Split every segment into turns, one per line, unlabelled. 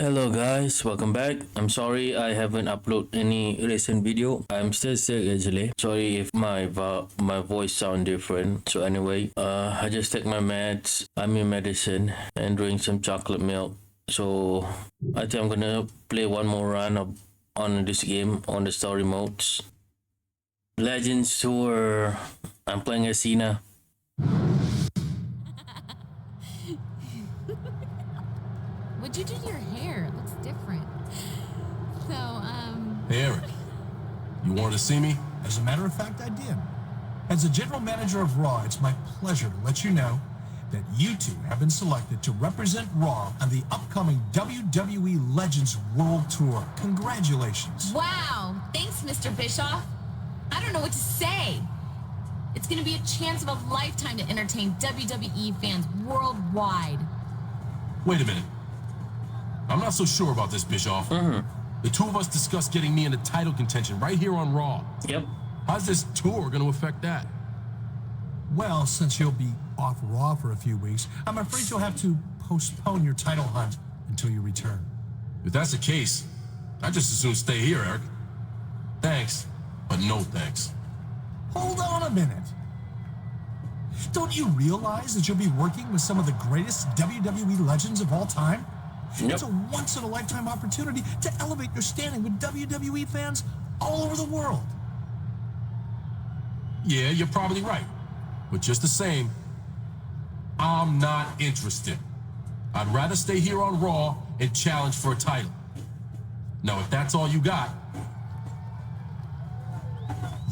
Hello guys, welcome back. I'm sorry I haven't uploaded any recent video. I'm still sick actually. Sorry if my voice sound different. So anyway, I just take my meds, I'm in medicine and drink some chocolate milk. So I think I'm gonna play one more run on this game on the story modes. Legends Tour. I'm playing as Cena.
What'd you do to your hair? It looks different. So,
Hey, Eric. You wanted to see me?
As a matter of fact, I did. As the general manager of Raw, it's my pleasure to let you know that you two have been selected to represent Raw on the upcoming WWE Legends World Tour. Congratulations.
wow. Thanks, Mr. Bischoff. I don't know what to say. It's going to be a chance of a lifetime to entertain WWE fans worldwide.
Wait a minute. I'm not so sure about this, Bischoff. The two of us discussed getting me into title contention right here on Raw.
Yep.
How's this tour going to affect that?
Well, since you'll be off Raw for a few weeks, I'm afraid you'll have to postpone your title hunt until you return.
If that's the case, I'd just as soon stay here, Eric. Thanks, but no thanks.
Hold on a minute. Don't you realize that you'll be working with some of the greatest WWE legends of all time?
Yep.
It's a once-in-a-lifetime opportunity to elevate your standing with WWE fans all over the world.
Yeah, you're probably right. But just the same, I'm not interested. I'd rather stay here on Raw and challenge for a title. Now, if that's all you got...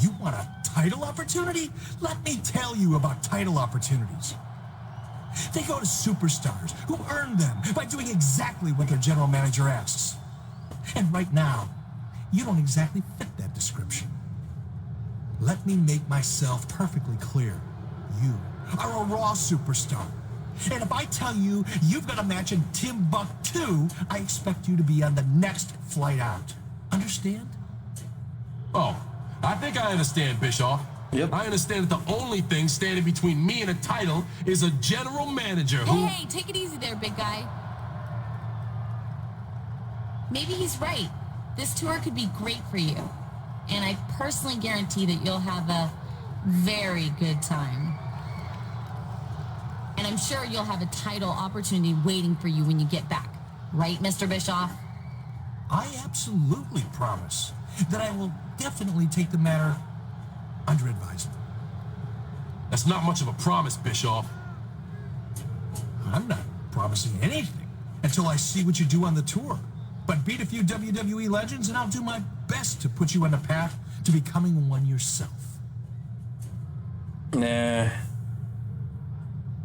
You want a title opportunity? Let me tell you about title opportunities. They go to superstars who earn them by doing exactly what their general manager asks. And right now, you don't exactly fit that description. Let me make myself perfectly clear. You are a Raw superstar. And if I tell you you've got a match in Timbuktu, I expect you to be on the next flight out. Understand?
Oh, I think I understand, Bischoff.
Yep.
I understand that the only thing standing between me and a title is a general manager who...
Hey, take it easy there, big guy. Maybe he's right. This tour could be great for you. And I personally guarantee that you'll have a very good time. And I'm sure you'll have a title opportunity waiting for you when you get back. Right, Mr. Bischoff?
I absolutely promise that I will definitely take the matter under advisement.
That's not much of a promise, Bischoff.
I'm not promising anything until I see what you do on the tour. But beat a few WWE legends and I'll do my best to put you on the path to becoming one yourself.
Nah.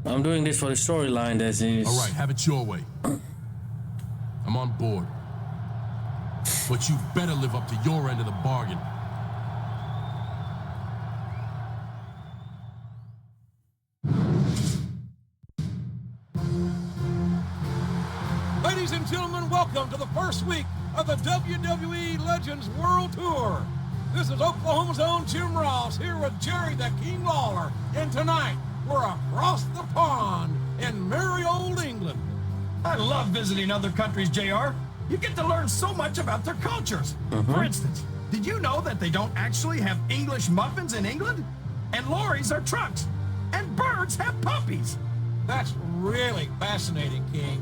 I'm doing this for the storyline, that is.
All right, have it your way. I'm on board. But you better live up to your end of the bargain.
Ladies and gentlemen, welcome to the first week of the WWE Legends World Tour. This is Oklahoma's own Jim Ross here with Jerry the King Lawler. And tonight, we're across the pond in merry old England.
I love visiting other countries, JR. You get to learn so much about their cultures. For instance, did you know that they don't actually have English muffins in England? And lorries are trucks. And birds have puppies.
That's really fascinating, King.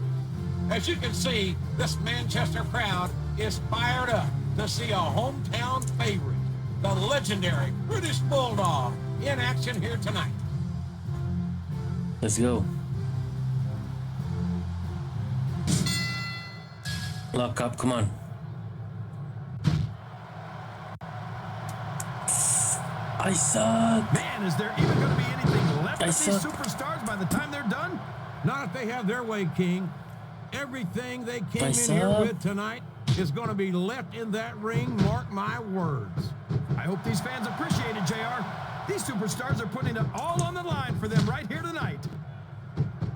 As you can see, this Manchester crowd is fired up to see a hometown favorite, the legendary British Bulldog, in action here tonight.
Let's go. Lock up, come on. I suck.
Man, is there even going to be anything left
I
of these
suck.
superstars by the time they're done?
Not if they have their way, King. Everything they came
I
in here
suck.
with tonight is going to be left in that ring, mark my words.
I hope these fans appreciate it, JR. These superstars are putting it all on the line for them right here tonight.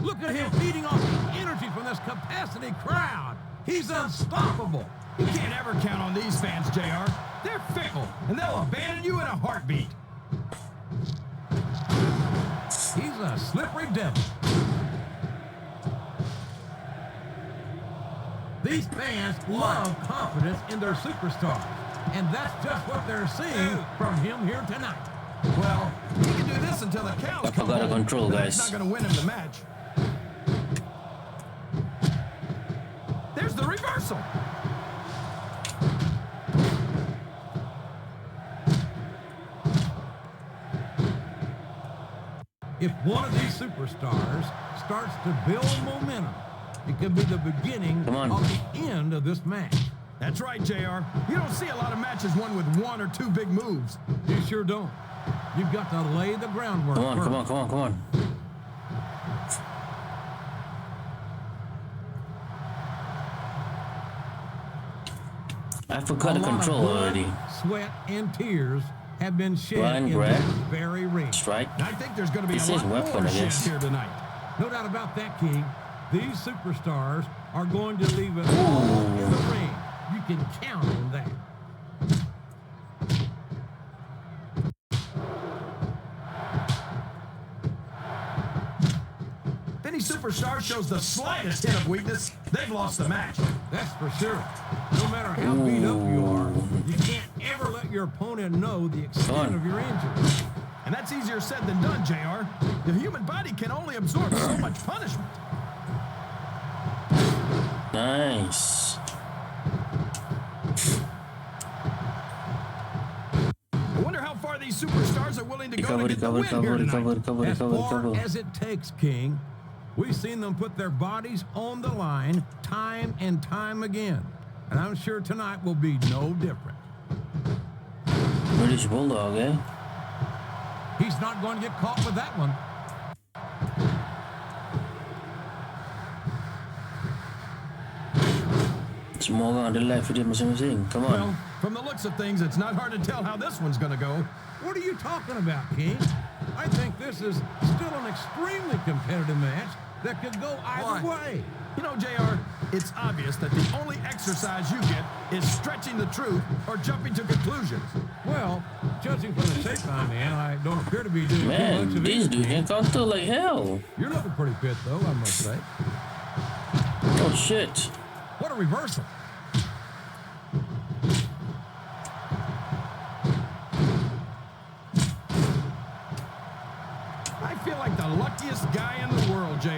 Look at him feeding off the energy from this capacity crowd. He's unstoppable.
You can't ever count on these fans, JR. They're fickle, and they'll abandon you in a heartbeat.
He's a slippery devil. These fans love confidence in their superstars, and that's just what they're seeing from him here tonight.
Well, he can do this until the cows
I
come
forgot to
home.
control,
That's
guys.
not going to win him the match. There's the reversal.
If one of these superstars starts to build momentum, it could be the beginning
Come on.
of the end of this match.
That's right, JR. You don't see a lot of matches won with one or two big moves.
You sure don't. You've got to lay the groundwork
Come on,
first.
come on, come on, come on. I forgot to
A lot of
control
blood,
already.
Sweat and tears have been shed
Run,
in
grab.
this very ring.
Strike.
I think there's going to be
This
a
is
lot
weapon,
more
I guess.
shed here tonight.
No doubt about that, King. These superstars are going to leave it all in the ring. You can count on that.
If any superstar shows the slightest hint of weakness, they've lost the match.
That's for sure. No matter how beat up you are, you can't ever let your opponent know the extent of your injury.
And that's easier said than done, JR. The human body can only absorb so much punishment.
Nice.
I wonder how far these superstars are willing to go
Recover,
to get the
recover,
win
recover,
here tonight.
recover, recover,
As
recover,
far
recover.
as it takes, King, we've seen them put their bodies on the line time and time again. And I'm sure tonight will be no different.
British Bulldog, eh?
He's not going to get caught with that one.
Semua orang ada life dia masing-masing. Come on.
Well, from the looks of things, it's not hard to tell how this one's going to go.
What are you talking about, King? I think this is still an extremely competitive match that could go either way.
You know, JR, it's obvious that the only exercise you get is stretching the truth or jumping to conclusions.
Well, judging from the shape I'm in, I don't appear to be doing too much
Man,
of
this
either,
dude
King.
can counter like hell.
You're looking pretty fit, though, I must say.
Oh shit.
What a reversal.
I feel like the luckiest guy in the world, JR.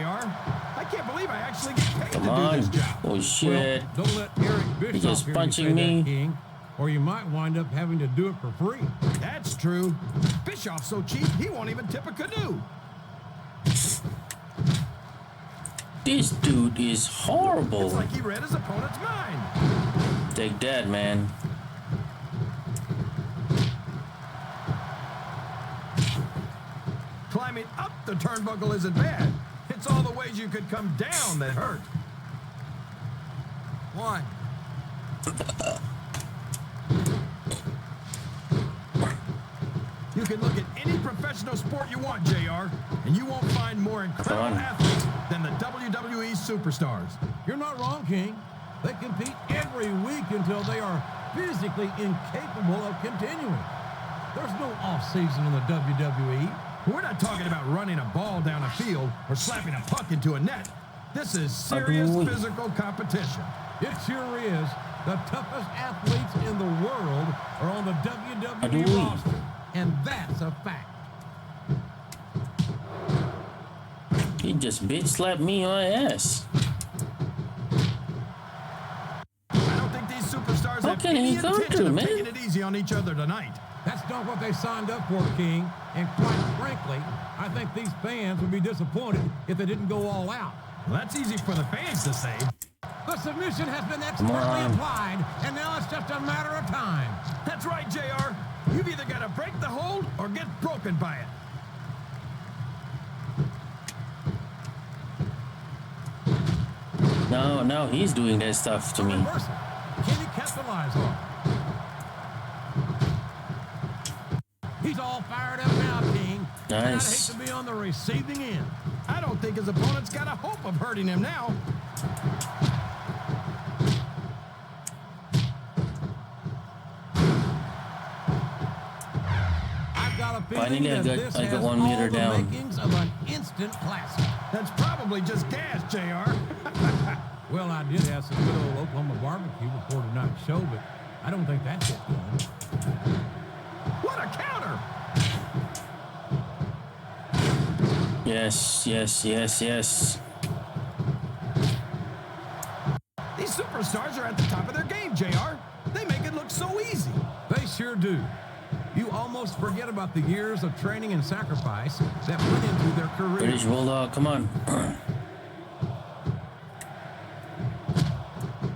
I can't believe I actually get paid
Come
to do
on.
this job.
Oh shit.
Well, don't let Eric Bischoff
just
hear you
punching
say
me.
that, King, or you might wind up having to do it for free.
That's true. Bischoff's so cheap, he won't even tip a canoe.
This dude is horrible.
It's like he read his opponent's mind.
Take that, man.
Climbing up the turnbuckle isn't bad. It's all the ways you could come down that hurt. One. You can look at any professional sport you want, JR, and you won't find more incredible
Come on.
athletes than the WWE superstars.
You're not wrong, King. They compete every week until they are physically incapable of continuing. There's no off-season in the WWE.
We're not talking about running a ball down a field or slapping a puck into a net. This is serious
Adoy.
physical competition.
It sure is. The toughest athletes in the world are on the WWE
Adoy.
roster, and that's a fact.
He just bitch slapped me on my ass.
I don't think these superstars
How
have
can
any
he go
intention
through,
of
man?
taking it easy on each other tonight.
That's not what they signed up for, King. And quite frankly, I think these fans would be disappointed if they didn't go all out.
Well, that's easy for the fans to say.
The submission has been expertly
on.
applied, and now it's just a matter of time.
That's right, JR. You've either got to break the hold or get broken by it.
Now he's doing that stuff to me.
Reversal. Can he capitalize on it? He's all fired up now, King. And I'd hate
Nice.
to be on the receiving end.
I don't think his opponent's got a hope of hurting him now.
I've got a feeling
Finally,
that this
I got
has
1 meter
all the
down.
makings of an instant classic.
That's probably just gas, JR.
Well, I did have some good old Oklahoma barbecue before tonight's show, but I don't think that's it going.
What a counter!
Yes, yes, yes, yes.
These superstars are at the top of their game, JR. They make it look so easy.
They sure do. You almost forget about the years of training and sacrifice that went into their career.
British Bulldog, come on.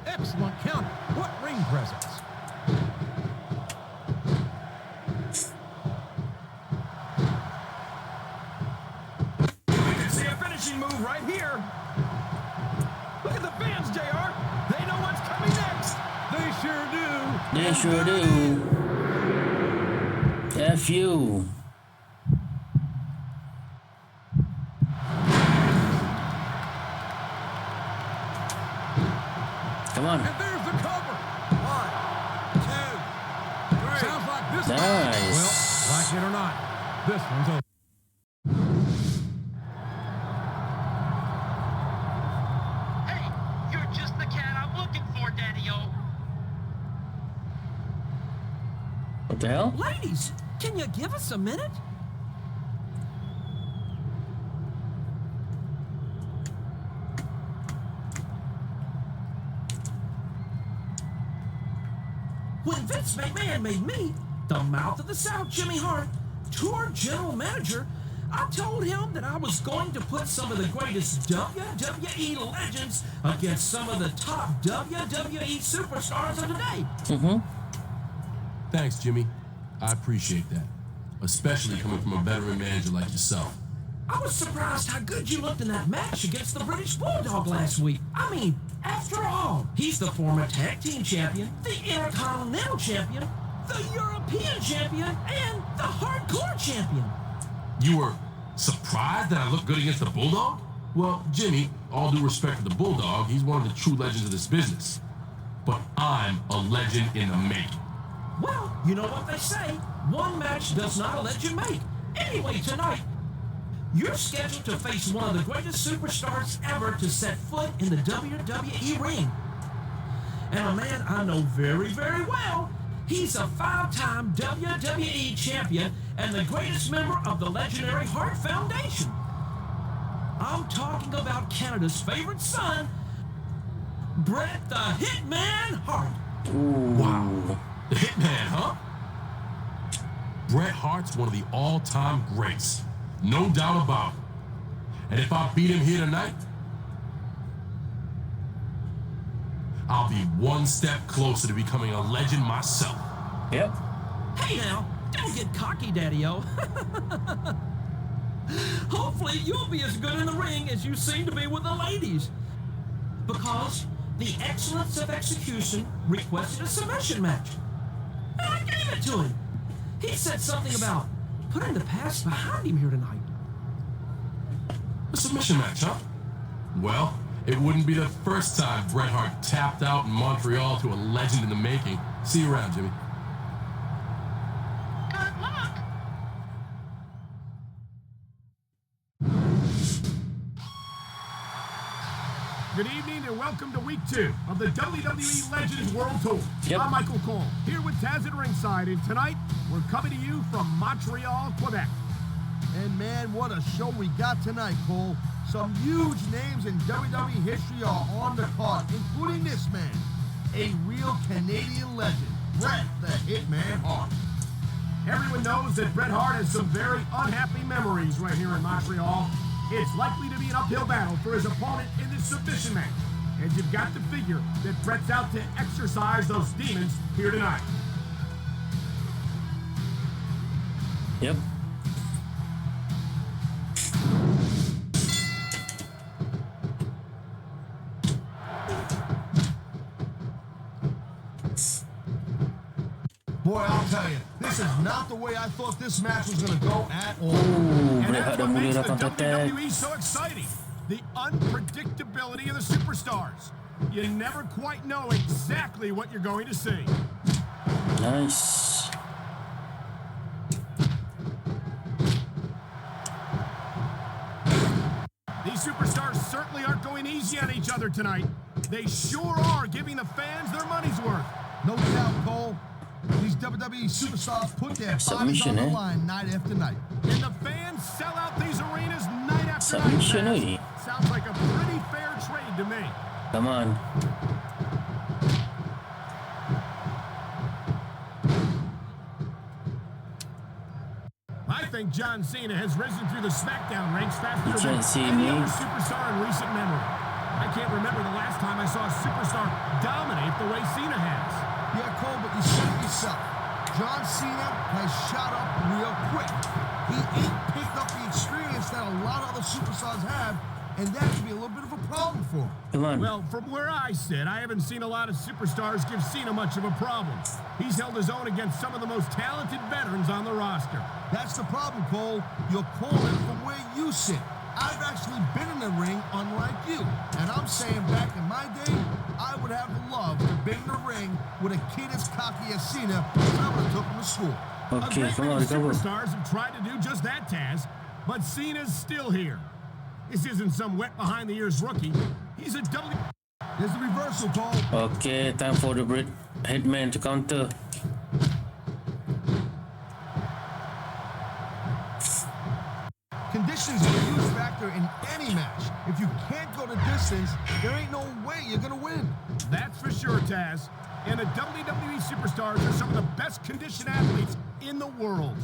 Excellent counter. What ring presence.
We can see a finishing move right here. Look at the fans, JR. They know what's coming next.
They sure do.
They sure do. F you. Come on.
And there's the cover. 1, 2, 3. Sounds like this one.
Nice.
Well, like it or not, this one's over.
Hey, you're just the cat I'm looking for, Daddy-O.
What the hell?
Ladies, can you give us a minute? When Vince McMahon made me the mouth of the South, Jimmy Hart, tour general manager, I told him that I was going to put some of the greatest WWE legends against some of the top WWE superstars of today.
Thanks, Jimmy. I appreciate that, especially coming from a veteran manager like yourself.
I was surprised how good you looked in that match against the British Bulldog last week. I mean, after all, he's the former tag team champion, the Intercontinental champion, the European champion, and the hardcore champion.
You were surprised that I looked good against the Bulldog? Well, Jimmy, all due respect to the Bulldog, he's one of the true legends of this business. But I'm a legend in the making.
Well, you know what they say, one match does not a legend make. Anyway, tonight, you're scheduled to face one of the greatest superstars ever to set foot in the WWE ring. And a man I know very, very well. He's a 5-time WWE champion and the greatest member of the legendary Hart Foundation. I'm talking about Canada's favorite son, Bret the Hitman Hart.
Wow. The Hitman, huh? Bret Hart's one of the all-time greats. No doubt about it. And if I beat him here tonight, I'll be one step closer to becoming a legend myself.
Yep.
Hey now, don't get cocky, Daddy-O. Hopefully you'll be as good in the ring as you seem to be with the ladies. Because the excellence of execution requested a submission match. And I gave it to him. He said something about putting the past behind him here tonight.
A submission match, huh? Well, it wouldn't be the first time Bret Hart tapped out in Montreal to a legend in the making. See you around, Jimmy.
Good luck.
Good evening and welcome to week 2 of the WWE Legends World Tour.
Yep.
I'm Michael Cole, here with Taz at ringside, and tonight we're coming to you from Montreal, Quebec.
And man, what a show we got tonight, Cole. Some huge names in WWE history are on the card, including this man, a real Canadian legend, Bret the Hitman Hart.
Everyone knows that Bret Hart has some very unhappy memories right here in Montreal. It's likely to be an uphill battle for his opponent in this submission match. And you've got to figure that Bret's out to exercise those demons here tonight.
Yep.
Boy, I'll tell you, this is not the way I thought this match was going to go at all.
And
Bret
that's
Hart
what
dah mula
makes the
datang tetek.
WWE so exciting. The unpredictability of the superstars. You never quite know exactly what you're going to see.
Nice.
These superstars certainly aren't going easy easy on each other tonight. They sure are giving the fans their money's worth.
No doubt, Cole. These WWE superstars put their bodies on the line night after night.
And the fans sell out these arenas night after
Submission,
night. Sounds like a pretty fair trade to me.
Come on.
I think John Cena has risen through the Smackdown ranks faster than
any
other superstar in recent memory. I can't remember the last time I saw a superstar dominate the way Cena has.
Yeah, Cole, but you said it yourself. John Cena has shot up real quick. He ain't picked up the experience that a lot of other superstars have, and that could be a little bit of a problem for him.
Come on.
Well, from where I sit, I haven't seen a lot of superstars give Cena much of a problem. He's held his own against some of the most talented veterans on the roster.
That's the problem, Cole. You're calling from where you sit. I've actually been in the ring, unlike you. And I'm saying back in my day, I would have loved to be in the ring with a kid as cocky as Cena, and I would have took him to school.
Okay, come on, come on.
Superstars have tried to do just that, Taz, but Cena's still here. This isn't some wet behind-the-ears rookie. He's a W.
There's the reversal, Cole.
Okay, time for the Headman to counter.
Conditions are a huge factor in any match. If you can't go the distance, there ain't no way you're going to win.
That's for sure, Taz. And the WWE superstars are some of the best conditioned athletes in the world.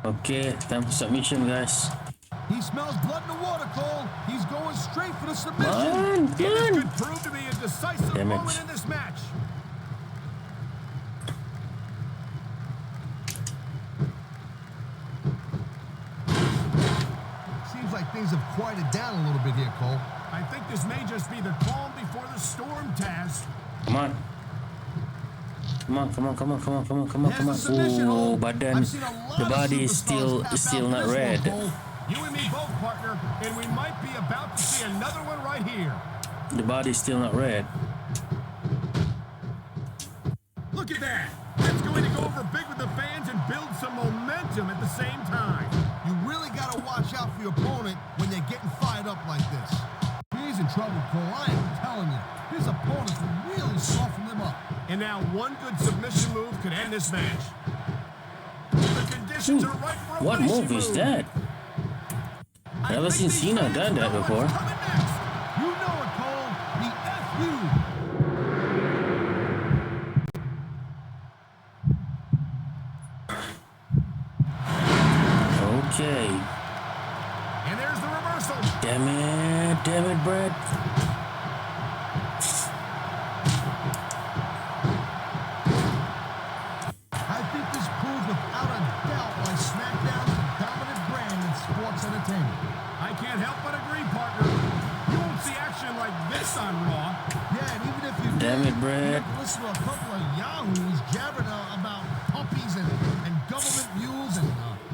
Okay, time for submission, guys.
He smells blood in the water, Cole. He's going straight for the submission.
Man,
This could prove to be a decisive moment in this match.
Seems like things have quieted down a little bit here, Cole.
I think this may just be the calm before the storm, Taz.
Come on. Come on, come on, come on, come on, come on, come on, come on. Oh, but then the body is still not red.
You and me both, partner, and we might be about to see another one right here.
The body is still not red.
Look at that. That's going to go over big with the fans and build some momentum at the same time.
You really got to watch out for your opponent when they're getting fired up like this. He's in trouble, Cole. I am telling you. His opponents will really soften them up.
And now one good submission move could end this match. The conditions are right for a
What move is that? I've never seen Cena done that before.
You know it, Cole. The FU.
Okay.
And there's the reversal.
Damn it, Brad.
I think this proves without a doubt why SmackDown is the dominant brand in sports entertainment.
I can't help but agree, partner. You won't see action like this on Raw.
Yeah, and even if you
Damn it,
you
Brad.
have to listen to a couple of yahoos jabbering about puppies and government mules and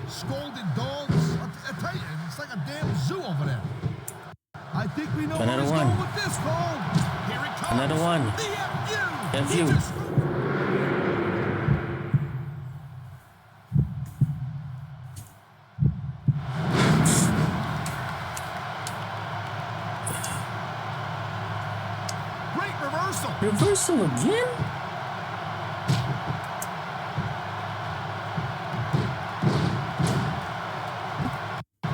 scolded dogs. I tell you, it's like a damn zoo over there. I think we know
Another
where he's
one.
going with this, Cole.
Here it comes.
Another one.
The FU.
FU.
Great reversal.
Reversal again?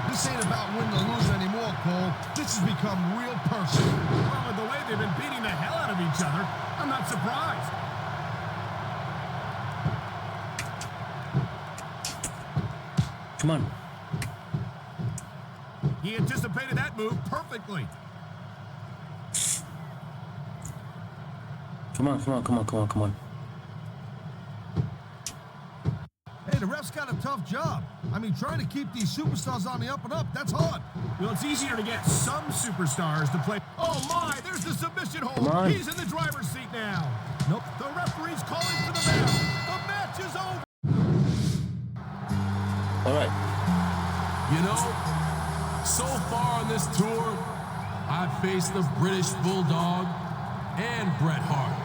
This ain't about winning or losing anymore, Cole. This has become real personal.
Well, with the way they've been beating the hell out of each other, I'm not surprised.
Come on.
He anticipated that move perfectly.
Come on, come on, come on, come on, come on.
Hey, the ref's got a tough job. I mean, trying to keep these superstars on the up and up, that's hard.
Well, it's easier to get some superstars to play. Oh, my, there's the submission
Come
hold.
on.
He's in the driver's seat now.
Nope.
The referee's calling for the bell. The match is over.
All right.
You know, so far on this tour, I've faced the British Bulldog and Bret Hart.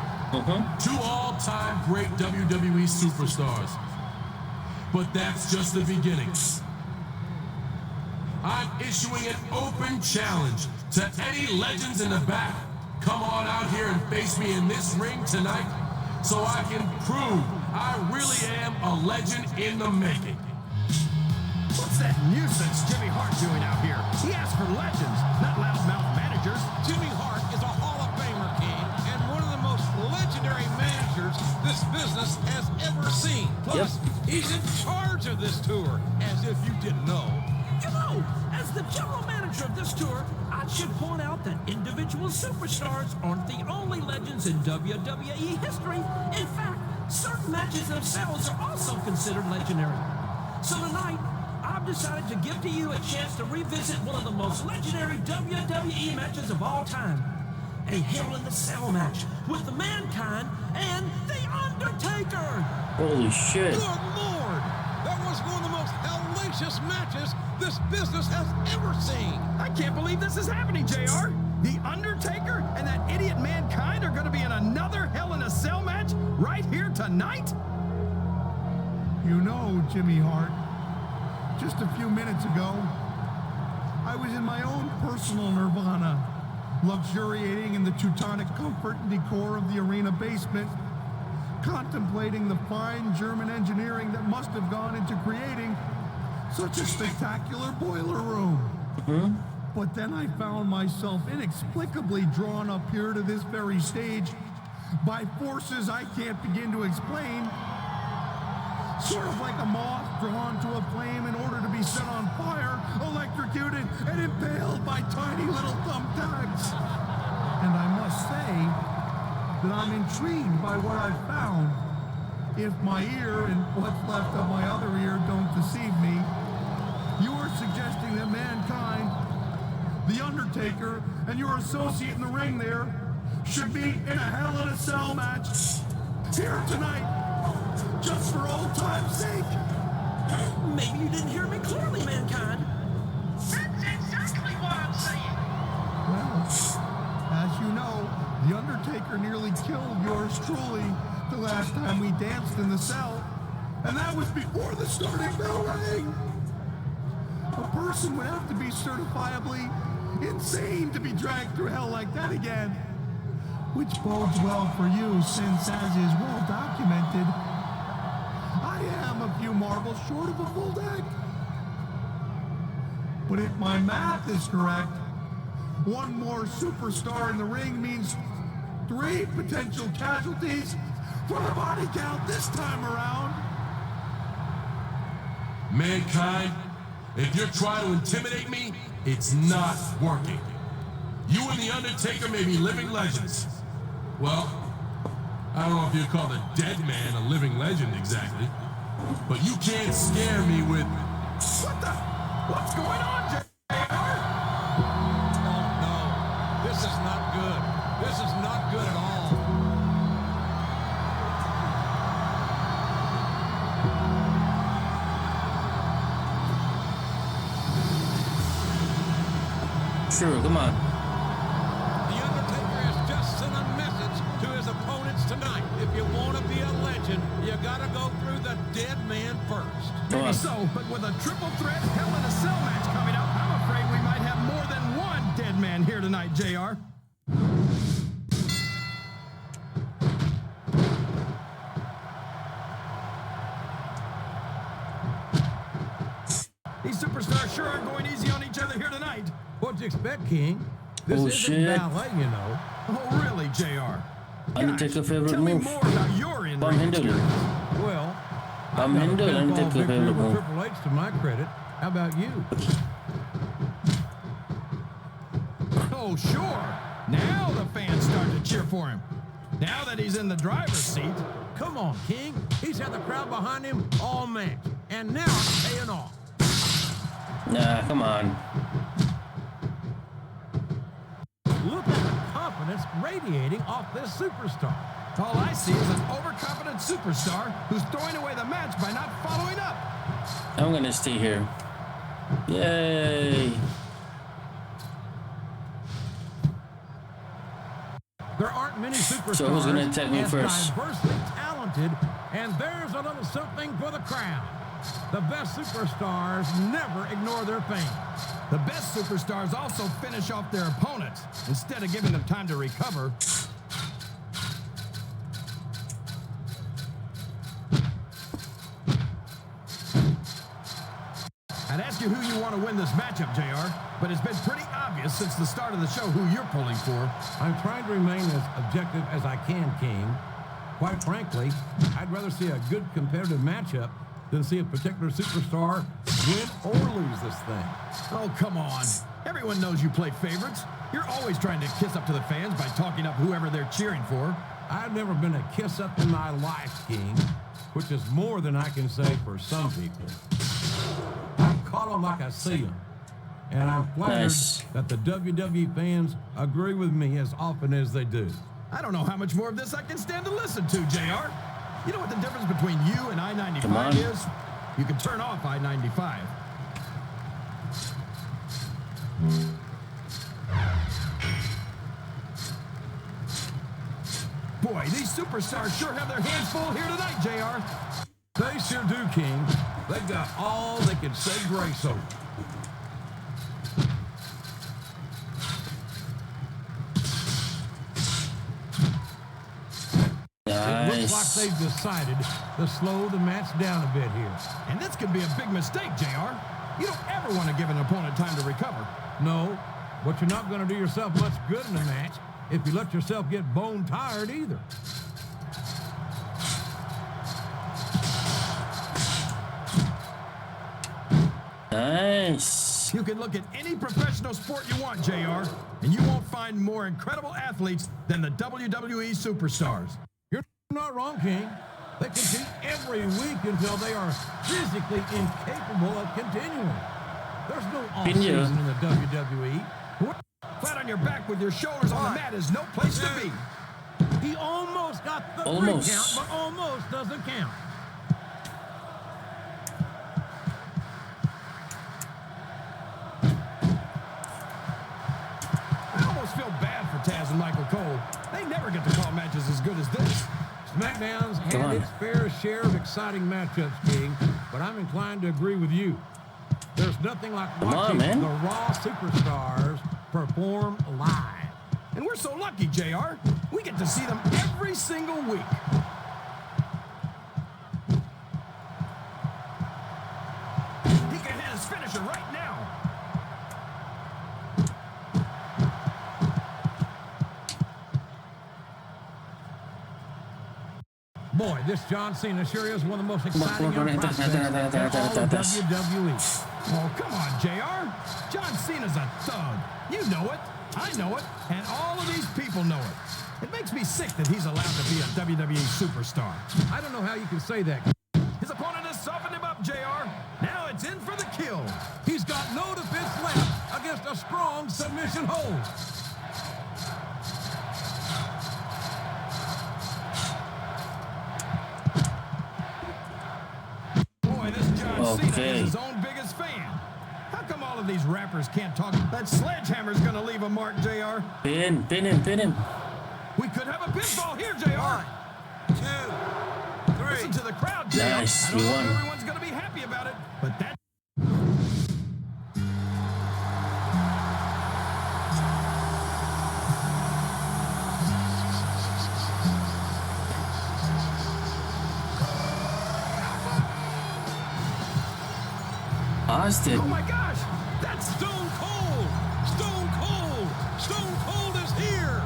Two all-time great WWE superstars. But that's just the beginning. I'm issuing an open challenge To any legends in the back, come on out here and face me in this ring tonight so I can prove I really am a legend in the making.
What's that nuisance Jimmy Hart doing out here? He asked for legends, not loudmouth managers.
Jimmy Hart is a Hall of Famer, King, and one of the most legendary managers this business has ever seen. Plus, he's in charge of this tour, as if you didn't know.
You know, as the general manager of this tour, I should point out that individual superstars aren't the only legends in WWE history. In fact, certain matches themselves are also considered legendary. So tonight, I've decided to give to you a chance to revisit one of the most legendary WWE matches of all time. A Hell in a Cell match with the Mankind and The Undertaker.
Holy shit.
Good Lord! That was one of the most hellacious matches this business has ever seen.
I can't believe this is happening, JR. The Undertaker and that idiot Mankind are going to be in another Hell in a Cell match right here tonight?
You know, Jimmy Hart, just a few minutes ago, I was in my own personal nirvana, luxuriating in the Teutonic comfort and decor of the arena basement, contemplating the fine German engineering that must have gone into creating such a spectacular boiler room. But then I found myself inexplicably drawn up here to this very stage by forces I can't begin to explain. Sort of like a moth drawn to a flame in order to be set on fire, electrocuted, and impaled by tiny little thumbtacks. And I must say that I'm intrigued by what I've found. If my ear and what's left of my other ear don't deceive me, you are suggesting that Mankind, The Undertaker, and your associate in the ring there should meet in a Hell in a Cell match here tonight, just for old time's sake.
Maybe you didn't hear me clearly, Mankind.
That's exactly what I'm saying.
Well, as you know, The Undertaker nearly killed yours truly the last time we danced in the cell, and that was before the starting bell rang. A person would have to be certifiably insane to be dragged through hell like that again, which bodes well for you since, as is well documented, I am a few marbles short of a full deck. But if my math is correct, one more superstar in the ring means 3 potential casualties for the body count this time around.
Mankind, if you're trying to intimidate me, it's not working. You and The Undertaker may be living legends. Well, I don't know if you'd call the dead man a living legend exactly, but you can't scare me with...
What's going on, JR?
Oh, no. This is not good. This is not good at all.
Sure, come on.
The Undertaker has just sent a message to his opponents tonight. If you want to be a legend, you got to go through the dead man first.
Maybe so, but with a triple threat Hell in a Cell match coming up, I'm afraid we might have more than one dead man here tonight, JR. These superstars sure aren't going easy on each other here tonight.
What'd you expect, King? This
Oh,
isn't
shit.
ballet, you know.
Oh, really, JR?
Undertaker favorite
Tell me
move.
more about your in-ring
Pamhindle.
experience.
Well,
Pamhindle, Undertaker favorite
over
move.
Triple H to my credit. How about you?
Oh, sure. Now the fans start to cheer for him. Now that he's in the driver's seat.
Come on, King. He's had the crowd behind him all match. And now it's paying off.
Nah, come on.
Look at the confidence radiating off this superstar.
All I see is an overconfident superstar who's throwing away the match by not following up.
I'm gonna stay here. Yay!
There aren't many superstars
So who's gonna attack me
as
first?
diversely talented, and there's a little something for the crowd. The best superstars never ignore their fans.
The best superstars also finish off their opponents instead of giving them time to recover. I'd ask you who you want to win this matchup, JR, but it's been pretty obvious since the start of the show who you're pulling for.
I'm trying to remain as objective as I can, King. Quite frankly, I'd rather see a good competitive matchup than see a particular superstar win or lose this thing.
Oh, come on. Everyone knows you play favorites. You're always trying to kiss up to the fans by talking up whoever they're cheering for.
I've never been a kiss-up in my life, King, which is more than I can say for some people. I call them like I see them, and I'm flattered that the WWE fans agree with me as often as they do.
I don't know how much more of this I can stand to listen to, JR. You know what the difference between you and I-95 is? You can turn off I-95. Boy, these superstars sure have their hands full here tonight, JR.
They sure do, King. They've got all they can say grace over. It looks like they've decided to slow the match down a bit here.
And this could be a big mistake, JR. You don't ever want to give an opponent time to recover.
No, but you're not going to do yourself much good in a match if you let yourself get bone tired either.
Nice.
You can look at any professional sport you want, JR, and you won't find more incredible athletes than the WWE superstars.
You're not wrong, King. They compete every week until they are physically incapable of continuing. There's no off-season in the WWE.
Flat on your back with your shoulders on the mat is no place to be.
He almost got the 3 count, but almost doesn't count.
I almost feel bad for Taz and Michael Cole. They never get to call matches as good as this.
SmackDown's had its fair share of exciting matchups, King, but I'm inclined to agree with you. There's nothing like watching the Raw superstars perform live.
And we're so lucky, JR. We get to see them every single week. He can hit his finisher right now.
Boy, this John Cena sure is one of the most exciting young prospects in all of WWE.
Oh, come on, JR. John Cena's a thug. You know it. I know it. And all of these people know it. It makes me sick that he's allowed to be a WWE superstar.
I don't know how you can say that.
His opponent has softened him up, JR. Now it's in for the kill.
He's got no defense left against a strong submission hold.
Boy, this John Cena is his own biggest fan. How come all of these rappers can't talk? That sledgehammer's gonna leave a mark, JR.
Pin him.
We could have a pinfall here, JR.
1, 2, 3.
Listen to the crowd, JR.
Nice,
I don't
you
know
won.
if everyone's gonna be happy about it, but that.
Austin.
Oh my gosh, that's Stone Cold! Stone Cold! Stone Cold is here!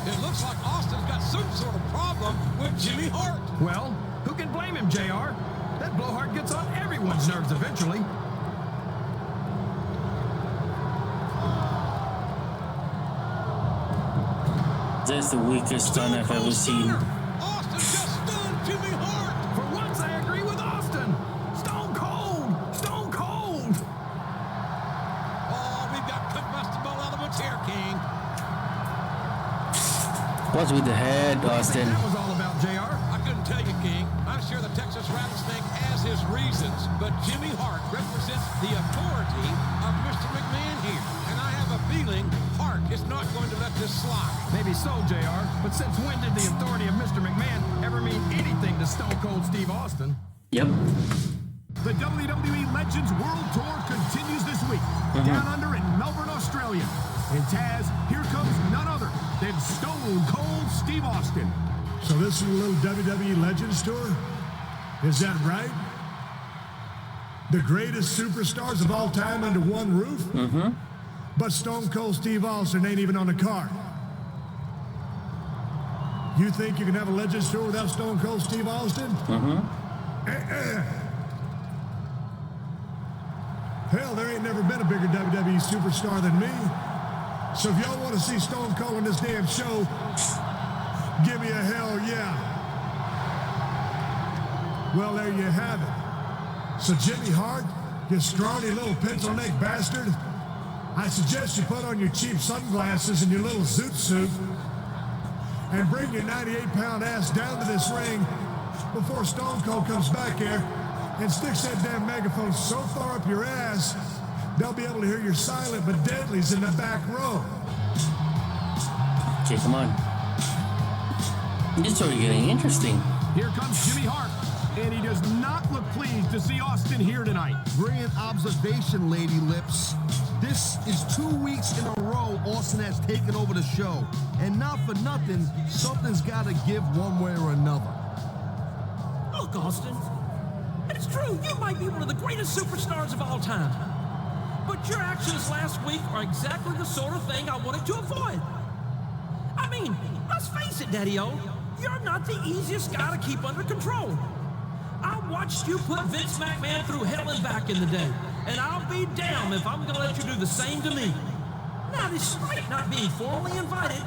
It looks like Austin's got some sort of problem with Jimmy Hart.
Well, who can blame him, JR? That blowhard gets on everyone's nerves eventually.
That's the weakest stun I've ever seen.
Austin just stunned Jimmy Hart!
For once, I agree with Austin. Stone Cold! Stone Cold!
Oh, we've got combustible elements here, King.
What's with the head, Austin?
That was all about, JR.
I couldn't tell you, King. I'm sure the Texas Rattlesnake has his reasons, but Jimmy Hart represents the authority of Mr. McMahon here, and I have a feeling Hart is not going to let this slide.
Maybe so, JR. But since when did the authority of Mr. McMahon ever mean anything to Stone Cold Steve Austin?
Yep.
The WWE Legends World Tour continues this week, down under in Melbourne, Australia. And Taz, here comes none other than Stone Cold Steve Austin. So this is a little WWE Legends Tour? Is that right? The greatest superstars of all time under one roof? But Stone Cold Steve Austin ain't even on the card. You think you can have a Legends Tour without Stone Cold Steve Austin? Hell, there ain't never been a bigger WWE superstar than me. So if y'all want to see Stone Cold in this damn show, give me a hell yeah. Well, there you have it. So Jimmy Hart, you scrawny little pencil neck bastard, I suggest you put on your cheap sunglasses and your little zoot suit and bring your 98-pound ass down to this ring before Stone Cold comes back here and sticks that damn megaphone so far up your ass, they'll be able to hear your silent but deadlies in the back row.
Okay, come on. It's already getting interesting.
Here comes Jimmy Hart, and he does not look pleased to see Austin here tonight.
Brilliant observation, Lady Lips. This is 2 weeks in a row Austin has taken over the show. And not for nothing, something's got to give one way or another.
Look, Austin, it's true, you might be one of the greatest superstars of all time. But your actions last week are exactly the sort of thing I wanted to avoid. I mean, let's face it, Daddy-O, you're not the easiest guy to keep under control. I watched you put Vince McMahon through hell and back in the day, and I'll be damned if I'm gonna let you do the same to me. Now, despite not being formally invited,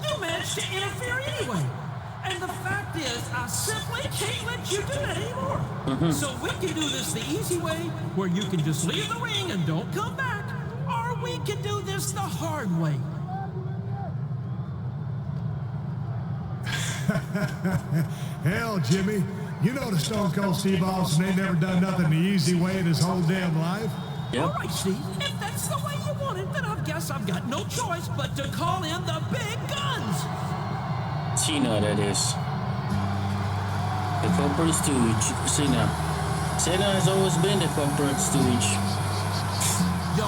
you managed to interfere anyway. And the fact is, I simply can't let you do that anymore. So we can do this the easy way, where you can just leave the ring and don't come back, or we can do this the hard way.
Hell, Jimmy, you know the Stone Cold Steve Austin ain't never done nothing the easy way in his whole damn life.
Yep.
All right, Steve, if that's the way you want it, then I guess I've got no choice but to call in the big guns.
Cena, that is. The corporate stooge, Cena. Cena has always been the corporate stooge.
Yo,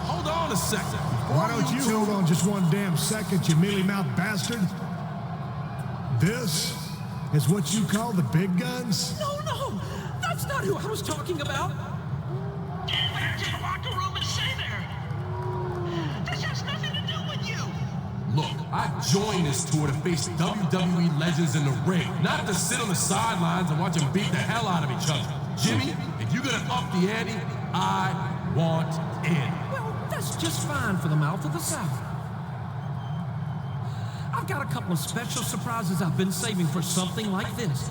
hold on a second.
Why don't you hold on just one damn second, you mealy-mouthed bastard? This is what you call the big guns?
No, that's not who I was talking about.
Get back to the locker room and stay there. This has nothing to do with you.
Look, I joined this tour to face WWE legends in the ring, not to sit on the sidelines and watch them beat the hell out of each other. Jimmy, if you're gonna up the ante, I want in.
Well, that's just fine for the mouth of the South. I've got a couple of special surprises I've been saving for something like this.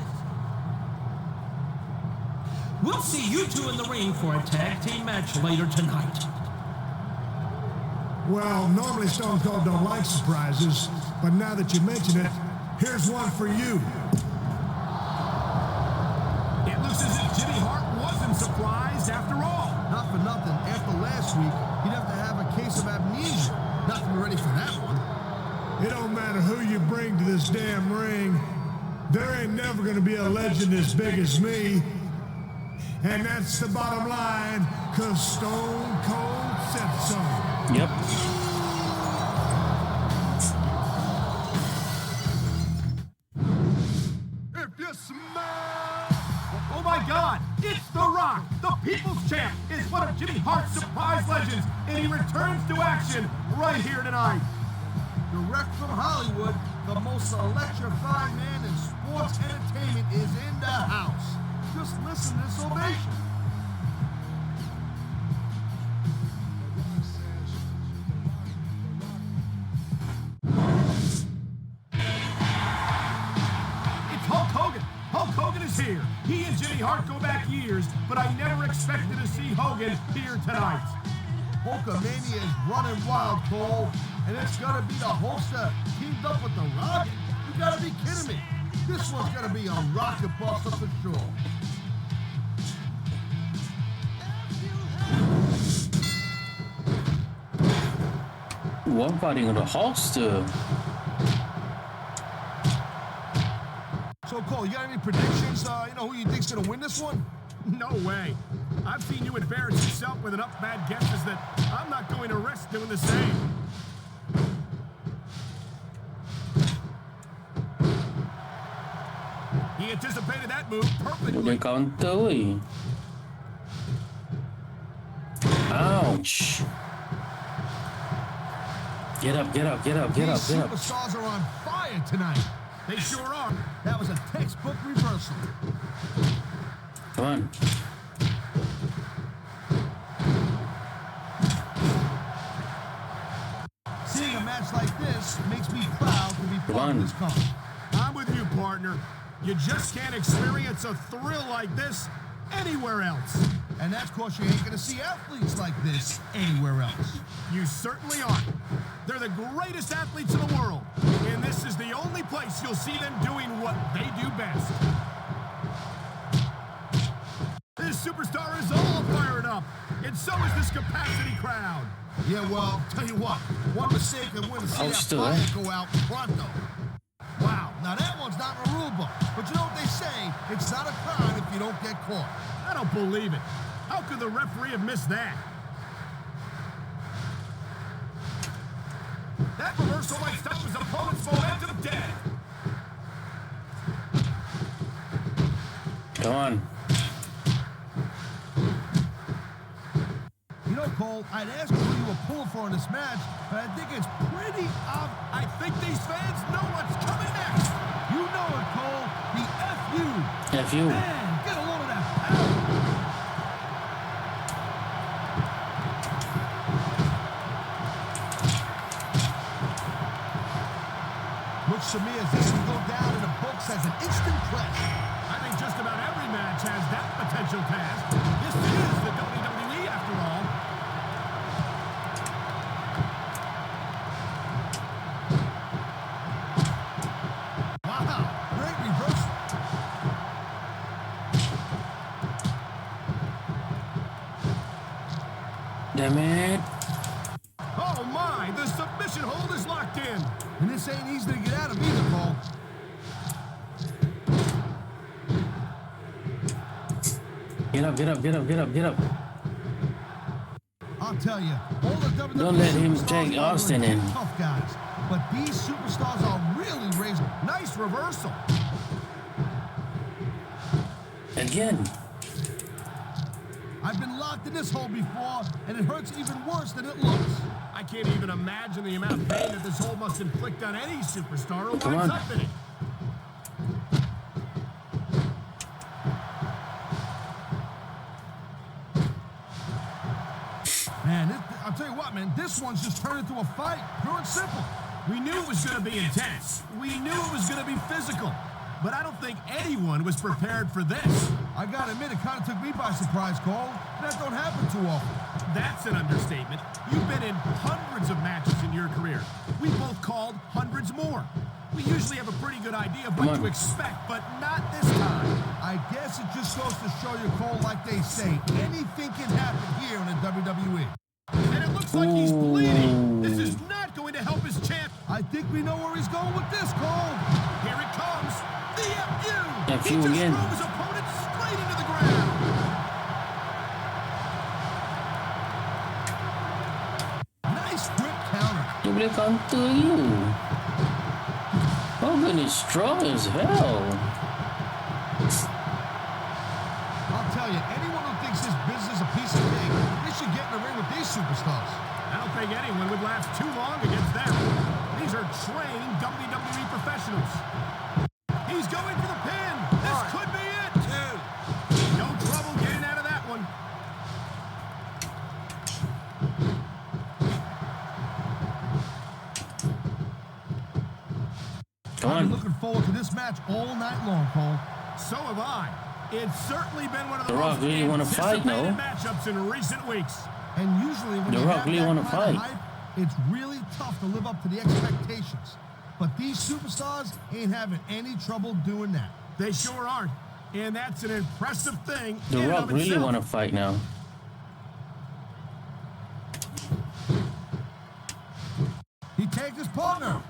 We'll see you two in the ring for a tag team match later tonight.
Well, normally Stone Cold don't like surprises, but now that you mention it, here's one for you.
It looks as if Jimmy Hart wasn't surprised after all.
Not for nothing, after last week, he'd have to have a case of amnesia. Not to be ready for that one.
It don't matter who you bring to this damn ring, there ain't never gonna be a legend as big as me. And that's the bottom line, 'cause Stone Cold said so.
Yep.
If you smell... Oh my God, it's The Rock, the People's Champ, is one of Jimmy Hart's surprise legends, and he returns to action right here tonight.
Direct from Hollywood, the most electrifying man in sports entertainment is in the house. Just listen to this ovation.
It's Hulk Hogan. Hulk Hogan is here. He and Jimmy Hart go back years, but I never expected to see Hogan here tonight.
Hulkamania is running wild, Cole. And it's gonna be the Hulkster teamed up with the Rocket. You gotta be kidding me. This one's gonna be a rocket buster for sure.
one fighting on a holster.
So, Cole, you got any predictions? You know who you think's gonna win this one?
No way. I've seen you embarrass yourself with enough bad guesses that I'm not going to risk doing the same. He anticipated that move perfectly.
They counter. Ouch. Get up, get up, get up, get up,
These
get up.
superstars are on fire tonight.
They sure are.
That was a textbook reversal.
Come on.
Seeing a match like this makes me proud to be part of this company.
I'm with you, partner. You just can't experience a thrill like this anywhere else.
And that's because you ain't gonna see athletes like this anywhere else.
You certainly aren't. They're the greatest athletes in the world, and this is the only place you'll see them doing what they do best. This superstar is all fired up, and so is this capacity crowd.
Yeah, well, tell you what, one mistake and we're gonna see that
still,
fire go out pronto. Wow, now that one's not in the rule book, but you know what they say, it's not a crime if you don't get caught.
I don't believe it. How could the referee have missed that? That reversal might stop his opponent's momentum dead.
Come on.
You know, Cole, I'd ask who you were pulling for in this match, but I think it's pretty obvious.
I think these fans know what's coming next.
You know it, Cole. The F.U.
F.U.
Man, get a load of that power. Looks to me as this will go down in the books as an instant clash.
I think just about every match has that potential task. This is the WWE after all.
Wow, great reversal.
Damn it.
Oh my, the submission hold is locked in.
And this ain't easy to get out of either, Cole.
Get up, get up, get up, get up, get up.
I'll tell you, all the WWE
Don't let him
superstars
take
are
Austin in.
tough guys, but these superstars are really raising.
Nice reversal.
Again.
I've been locked in this hole before, and it hurts even worse than it looks.
I can't even imagine the amount of pain that this hold must inflict on any superstar who
Come
winds
on.
up in it.
Man, I'll tell you what, man, this one's just turned into a fight, pure and simple.
We knew it was going to be intense. We knew it was going to be physical. But I don't think anyone was prepared for this.
I gotta admit, it kind of took me by surprise, Cole. That don't happen too often.
That's an understatement. You've been in hundreds of matches in your career. We both called hundreds more. We usually have a pretty good idea of what to expect, but not this time.
I guess it just goes to show you, Cole, like they say, anything can happen here in the WWE.
And it looks like he's bleeding. This is not going to help his champ.
I think we know where he's going with this, Cole.
Here it comes. The F.U.
F.U.
He just
again.
drove his opponent straight into the ground.
Nice quick counter.
He will come to you. Hogan is strong as hell.
I'll tell you, anyone who thinks this business is a piece of cake, they should get in the ring with these superstars.
I don't think anyone would last too long against them. These are trained WWE professionals. He's going for the pin. This could be it. No trouble getting out of that one.
Come
I've been
on.
looking forward to this match all night long, Cole.
So have I. It's certainly been one of the
The Rock
most
really wanna fight, no?
anticipated matchups in recent weeks.
And usually when
The
you
Rock
have
really
that
wanna
kind of
fight.
hype, it's really tough to live up to the expectations. But these superstars ain't having any trouble doing that.
They sure aren't. And that's an impressive thing.
The
in and
Rock
of
really
itself.
want to fight now.
tagged his partner.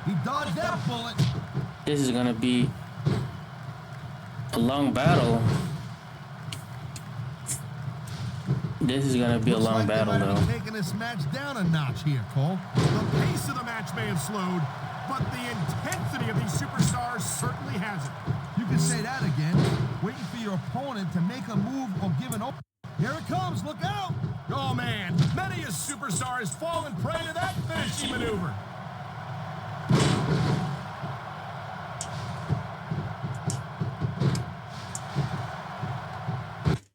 He dodged that bullet.
This is gonna be a long battle. This is gonna be a
Looks
long
like
battle,
they might
though.
be taking this match down a notch here, Cole.
The pace of the match may have slowed, but the intensity of these superstars certainly hasn't.
You can say that again. Waiting for your opponent to make a move or give an open. Here it comes, look out!
Oh man, many a superstar has fallen prey to that finishing maneuver.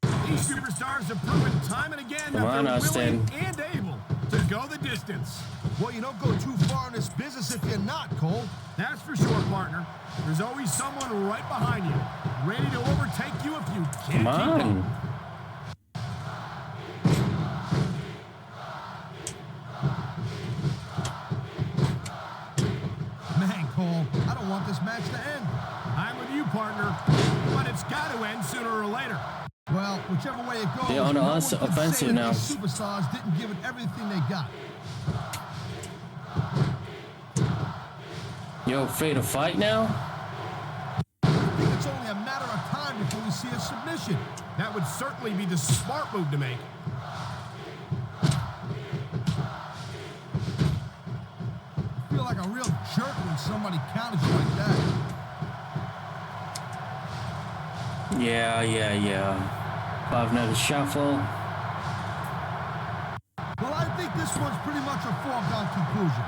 These superstars have proven time and again
Come on,
that they're willing
Austin.
and able to go the distance.
Well, you don't go too far in this business if you're not, Cole.
That's for sure, partner. There's always someone right behind you, ready to overtake you if you can't
Come
keep up.
on.
Man, Cole, I don't want this match to end.
I'm with you, partner, but it's got to end sooner or later.
Well, whichever way it goes,
They're on the
no one can
offensive
say that
now.
these superstars didn't give it everything they got.
You're afraid to fight now?
I think it's only a matter of time before we see a submission.
That would certainly be the smart move to make.
I feel like a real jerk when somebody counters you like that.
Yeah. 5 another shuffle.
Well, I think this one's pretty much a foregone conclusion.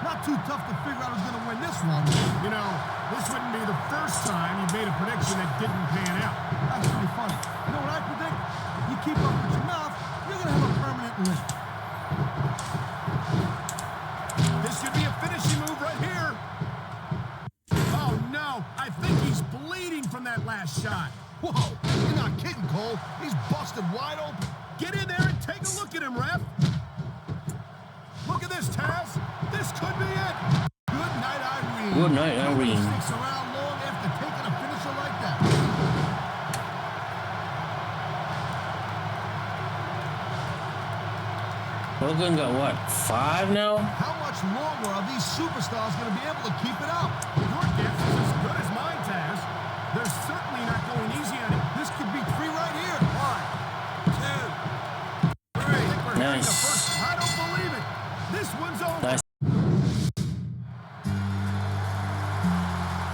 Not too tough to figure out who's going to win this one.
You know, this wouldn't be the first time you made a prediction that didn't pan out.
That's pretty funny. You know what I predict? You keep up with your mouth, you're going to have a permanent limp.
This could be a finishing move right here. Oh, no. I think he's bleeding from that last shot.
Whoa, you're not kidding, Cole. He's busted wide open.
Get in there and take a look at him, ref. Look at this, Taz. This could be it.
Good night, Irene.
Good night,
Nobody
Irene.
sticks around long after taking a finisher like that.
Hogan got what? 5 now?
How much longer are these superstars going to be able to keep it up?
Your guess is as good as mine, Taz. They're certainly not going easy on it.
This could be 3 right here.
1, 2, 3. I think we're hitting
Nice.
the first. I don't believe it. This one's over.
Nice.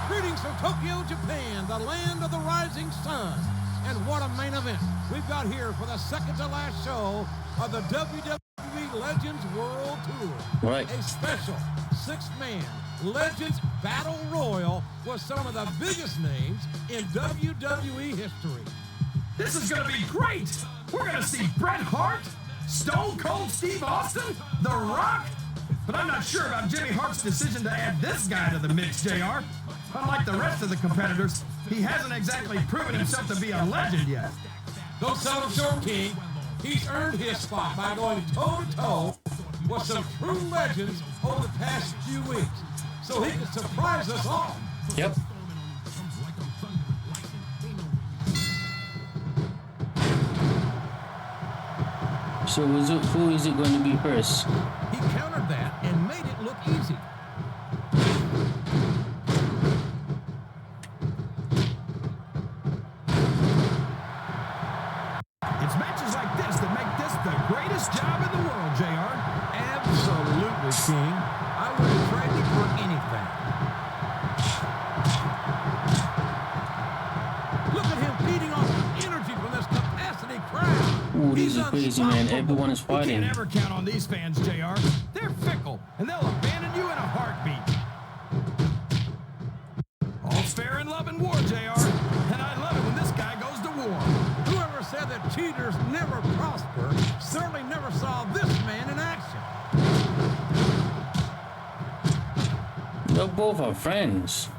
Greetings from Tokyo, Japan, the land of the rising sun. And what a main event we've got here for the second to last show of the WWE Legends World Tour.
Right.
A special 6-man Legends Battle Royal with some of the biggest names in WWE history.
This is going to be great. We're going to see Bret Hart, Stone Cold Steve Austin, The Rock. But I'm not sure about Jimmy Hart's decision to add this guy to the mix, JR. Unlike the rest of the competitors, he hasn't exactly proven himself to be a legend yet.
Don't sell him short, King. He's earned his spot by going toe-to-toe with some true legends over the past few weeks. So he can surprise us all.
Yep. So who is it going to be first?
He countered that and made it look easy.
It's matches like this that make this the greatest job in the world, JR.
Absolutely, King. I wouldn't trade it for anything. Look at him feeding off the energy from this capacity crowd.
Ooh, this
He's
is crazy, man.
unstoppable.
Everyone is
You
fighting.
can't ever count on these fans, JR. They're fickle, and they'll abandon you in a heartbeat. All's fair in love and war, JR. And I love it when this guy goes to war.
Whoever said that cheaters never prosper certainly never saw this man in action.
They both are friends.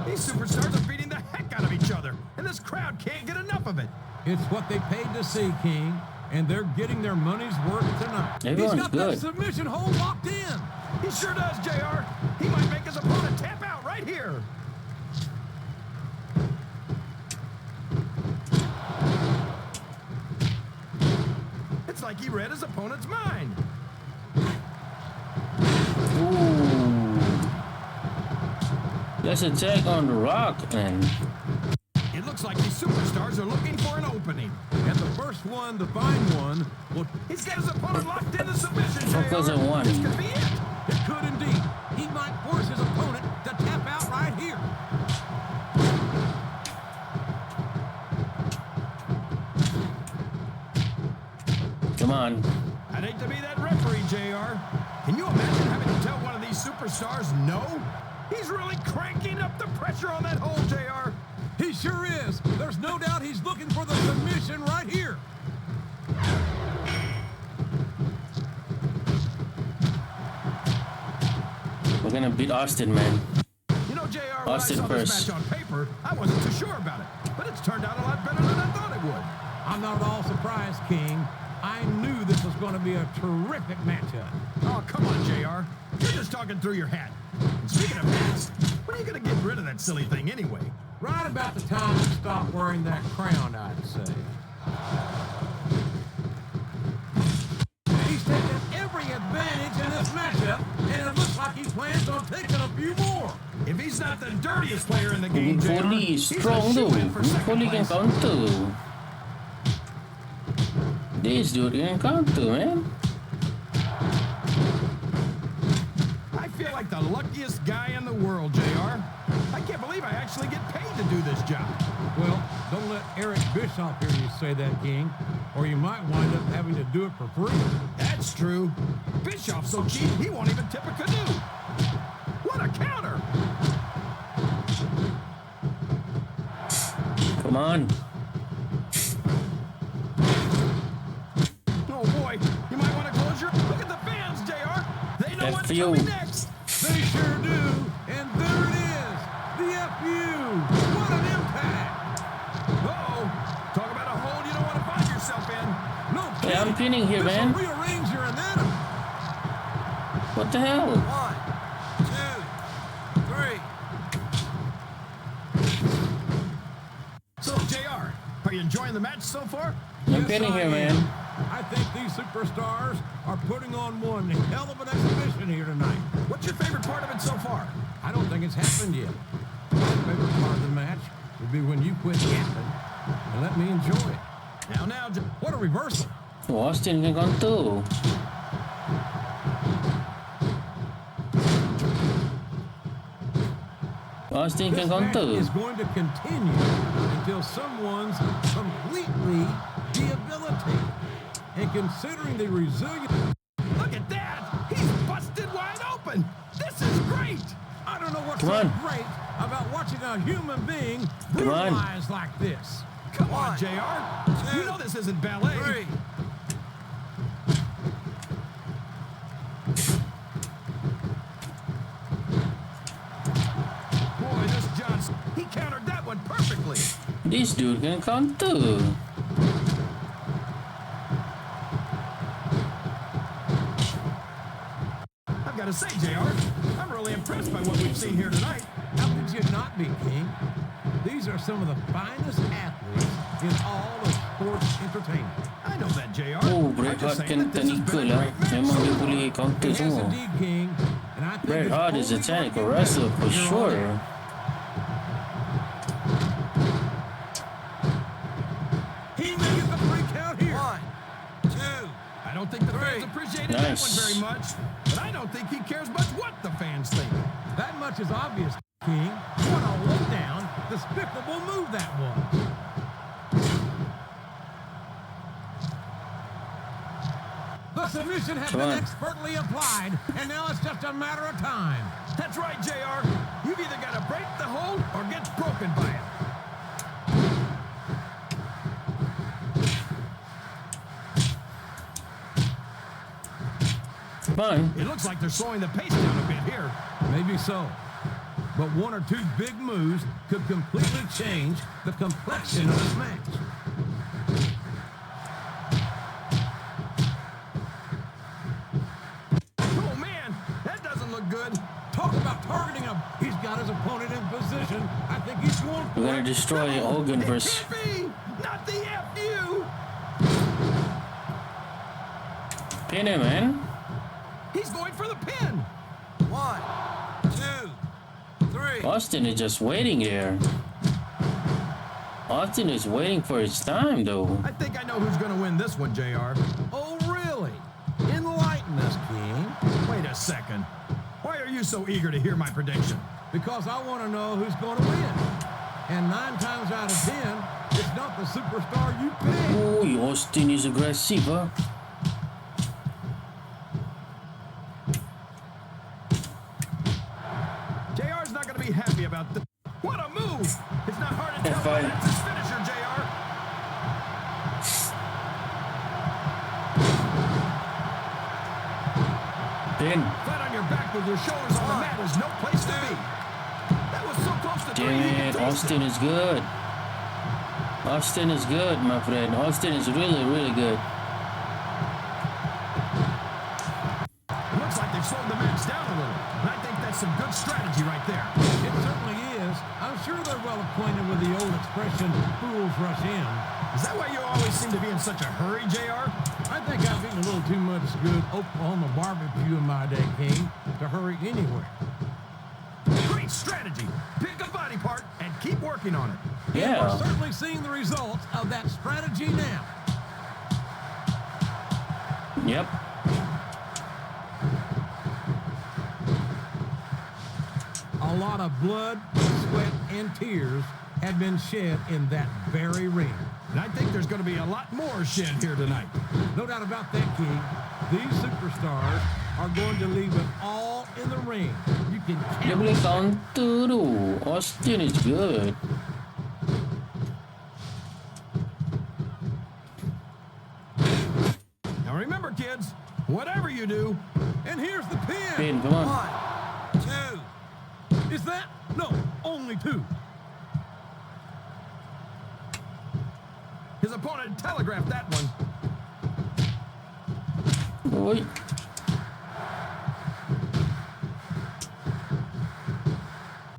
These superstars are beating the heck out of each other, and this crowd can't get enough of it.
It's what they paid to see, King, and they're getting their money's worth tonight.
Everyone's
He's got
good.
that submission hold locked in.
He sure does, JR. He might make his opponent tap out right here. Looks like he read his opponent's mind.
Ooh. Let's attack on the Rock, man.
It looks like these superstars are looking for an opening.
And the first one to find one will...
He's got his opponent locked into submission, JR.
Focus on one.
This could be it.
It could indeed. He might force his opponent to tap out right here.
Come on.
I'd hate to be that referee, JR. Can you imagine having to tell one of these superstars no? He's really cranking up the pressure on that hole, JR.
He sure is. There's no doubt he's looking for the submission right here.
We're gonna beat Austin, man.
You know, JR, when
Austin
I saw
first.
this match on paper, I wasn't too sure about it. But it's turned out a lot better than I thought it would.
I'm not at all surprised, King. I knew this was going to be a terrific matchup.
Oh, come on, JR. You're just talking through your hat. And speaking of hats, when are you going to get rid of that silly thing anyway?
Right about the time you stop wearing that crown, I'd say. He's taking every advantage in this matchup, and it looks like he plans on taking a few more.
If he's not the dirtiest player in the game,
Big
JR,
Foley
he's
is
a
strong though.
shoo-in for
Big
second
Foley can
place.
counter. This dude can counter, man.
I feel like the luckiest guy in the world, JR. I can't believe I actually get paid to do this job.
Well, don't let Eric Bischoff hear you say that, King, or you might wind up having to do it for free.
That's true. Bischoff's so cheap, he won't even tip a canoe. What a counter!
Come on.
Oh boy, you might want to close your... Look at the fans, JR. They know what's
FU.
coming next.
They sure do, and there it is, the FU. What an impact!
Uh-oh. Talk about a hole you don't want to find yourself in.
No
Hey,
kidding.
I'm pinning here,
This'll
man.
rearrange your anatomy.
What the hell?
1, 2, 3.
So, JR, are you enjoying the match so far?
I'm pinning here, man.
I think these superstars are putting on one hell of an exhibition here tonight.
What's your favorite part of it so far?
I don't think it's happened yet. My favorite part of the match would be when you quit yapping and let me enjoy it.
Now,
What a reversal.
Oh, Austin can counter. Austin
This
can
match
counter.
is going to continue until someone's completely debilitated. And considering the resilience...
look at that. He's busted wide open. This is great.
I don't know what's
Come
so
on.
great about watching a human being
Come on.
brutalized like this.
Come on,
1,
JR.
2,
You know this isn't ballet.
3.
Boy, this Johnson, he countered that one perfectly.
This dude can counter.
I've got to say, JR, I'm really impressed by what we've seen here tonight.
How could you not be, King? These are some of the finest athletes in all of sports entertainment.
I know that, JR.
Oh,
I'm
Bret
just
Hart
saying
kan
that this has been a
technical lah.
great match
Memang
so
dia
far.
boleh counter
Yes,
semua.
indeed, King. And I think
Bret
it's
Hart is a
only
technical
gonna get
wrestler for
better.
sure.
He may get the free count here.
1, 2.
I don't think the fans appreciated that
Nice.
one very much, but I don't think he cares much what the fans think.
That much is obvious, King. What a low-down, despicable move that was. The submission has
Come
been
on.
expertly applied, and now it's just a matter of time.
That's right, JR. You've either got to break the hold or get broken by it.
Come on.
It looks like they're slowing the pace down a bit here.
Maybe so. But one or two big moves could completely change the complexion of this match.
Oh, man, that doesn't look good.
Talk about targeting him. He's got his opponent in position. I think he's going for
We're gonna
it.
destroy Hogan
It
versus.
can't be. Not the FU.
Pin him, man.
He's going for the pin.
1, 2, 3.
Austin is just waiting there. Austin is waiting for his time, though.
I think I know who's going to win this one, JR.
Oh, really? Enlighten us, King.
Wait a second. Why are you so eager to hear my prediction?
Because I want to know who's going to win. And 9 times out of 10, it's not the superstar you pick.
Oh, Austin is aggressive, huh?
JR's not going to be happy about this. What a move! It's not hard to tell
F5.
that's his finisher, JR.
Pin.
Flat on your back with your shoulders on the mat is no place to be. That was so close to 3.
Damn it, Austin is good. Austin is good, my friend. Austin is really, really good.
It looks like they've slowed the match down a little. And I think that's some good strategy right there.
It certainly is. I'm sure they're well acquainted with the old expression, fools rush in.
Is that why you always seem to be in such a hurry, JR?
I think I've eaten a little too much good Oklahoma barbecue in my day, King, to hurry anywhere.
Great strategy. Pick a body part and keep working on it.
We're
Yeah.
certainly seeing the results of that strategy now.
Yep.
A lot of blood, sweat, and tears had been shed in that very ring.
And I think there's going to be a lot more shed here tonight.
No doubt about that, King. These superstars are going to leave it all in the ring. You can
Dia
count
boleh counter tu. Austin is good.
Now remember, kids, whatever you do,
And here's the pin.
Pin, come on.
1, 2.
Is that? No, only 2.
his opponent telegraphed that one.
Oi.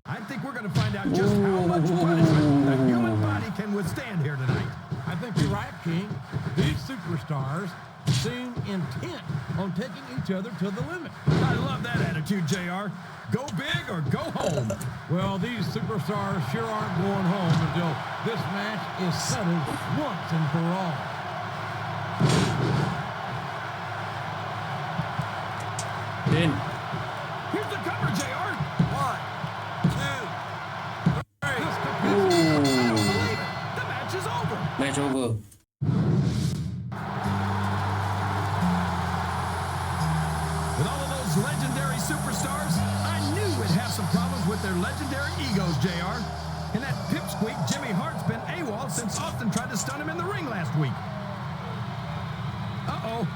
I think we're going to find out just how much punishment the human body can withstand here tonight.
I think you're right, King. These superstars seem intent on taking each other to the limit.
I love that attitude, JR. Go big or go home.
Well, these superstars sure aren't going home until this match is settled once and for all.
Pin.
Here's the cover, JR.
1, 2, 3.
This could
I don't believe it. The match is over.
Match over.
With all of those legendary superstars, I knew we'd have some problems with their legendary egos, JR. And that pipsqueak Jimmy Hart's been AWOL since Austin tried to stun him in the ring last week. Uh-oh.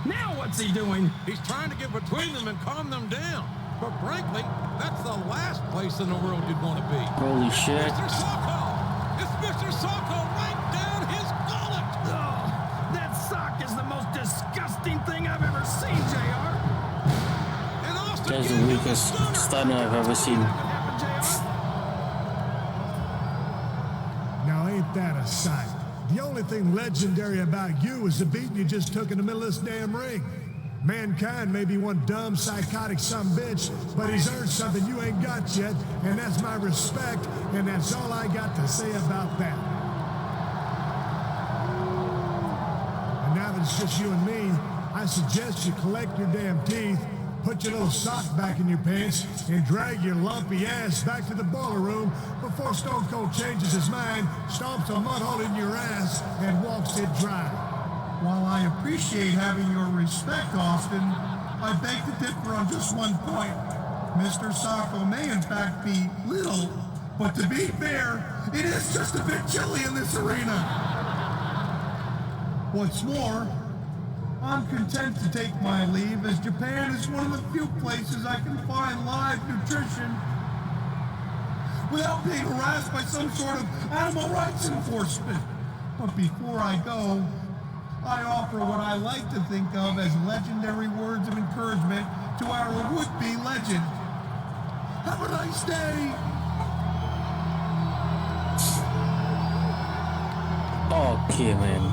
Now what's he doing?
He's trying to get between them and calm them down. But frankly, that's the last place in the world you'd want to be.
Holy shit.
Mr. Socko! It's Mr. Socko right down his gullet!
Oh, that sock is the most disgusting thing I've ever seen, JR.
And Austin
That's
gave
the
him
weakest
stunner.
stunner I've ever seen.
That could happen, JR.
Now ain't that a sight? The only thing legendary about you is the beating you just took in the middle of this damn ring. Mankind may be one dumb, psychotic sumbitch, but he's earned something you ain't got yet, and that's my respect, and that's all I got to say about that. And now that it's just you and me, I suggest you collect your damn teeth, put your little sock back in your pants, and drag your lumpy ass back to the boiler room before Stone Cold changes his mind, stomps a mud hole in your ass, and walks it dry.
While I appreciate having your respect, Austin, I beg to differ on just one point. Mr. Socko may in fact be little, but to be fair, it is just a bit chilly in this arena. What's more, I'm content to take my leave, as Japan is one of the few places I can find live nutrition without being harassed by some sort of animal rights enforcement. But before I go, I offer what I like to think of as legendary words of encouragement to our would-be legend. Have a nice day.
Okay, man.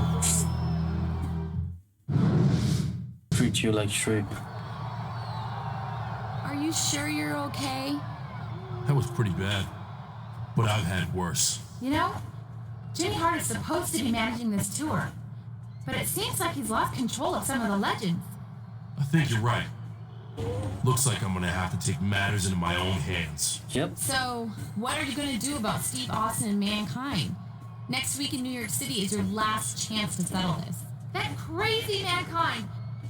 treat you like shit.
Are you sure you're okay?
That was pretty bad. But I've had worse.
You know, Jimmy Hart is supposed to be managing this tour, but it seems like he's lost control of some of the legends.
I think you're right. Looks like I'm gonna have to take matters into my own hands.
Yep.
So, what are you going to do about Steve Austin and Mankind? Next week in New York City is your last chance to settle this. That crazy Mankind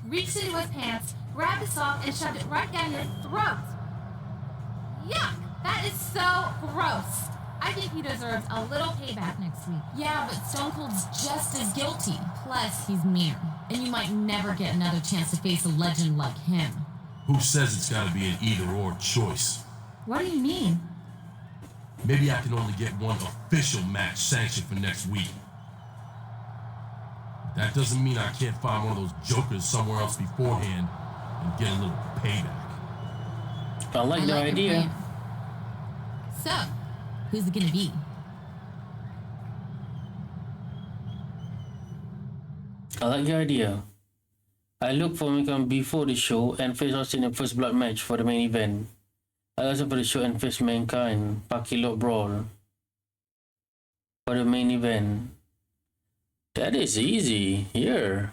reached into his pants, grabbed a sock, and shoved it right down your throat. Yuck! That is so gross. I think he deserves a little payback next week. Yeah, but Stone Cold's just as guilty. Plus, he's meaner. And you might never get another chance to face a legend like him.
Who says it's gotta be an either-or choice?
What do you mean?
Maybe I can only get one official match sanctioned for next week. That doesn't mean I can't find one of those jokers somewhere else beforehand and get a little payback.
I like the
your
idea.
plan. So, who's it gonna be?
I like the idea. I look for Mankind before the show and face Austin in first blood match for the main event. I also for the show and face Mankind, Parking Lot Brawl for the main event. That is easy. Here.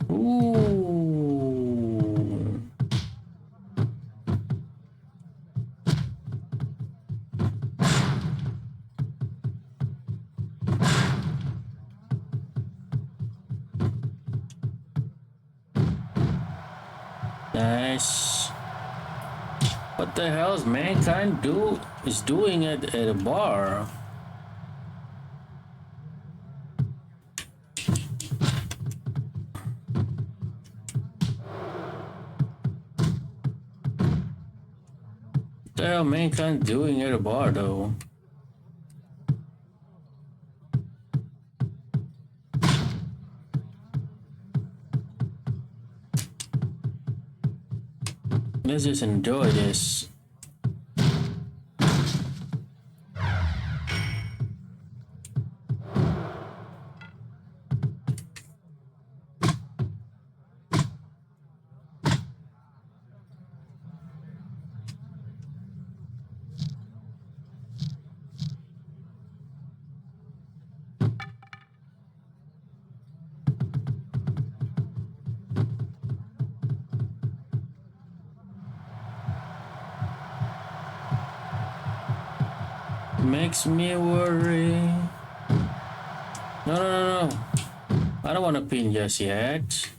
Ooh. Nice. What the hell is Mankind doing at a bar? What the hell Mankind doing at a bar though? Let's just enjoy this. Makes me worry. No. I don't want to pin just yet.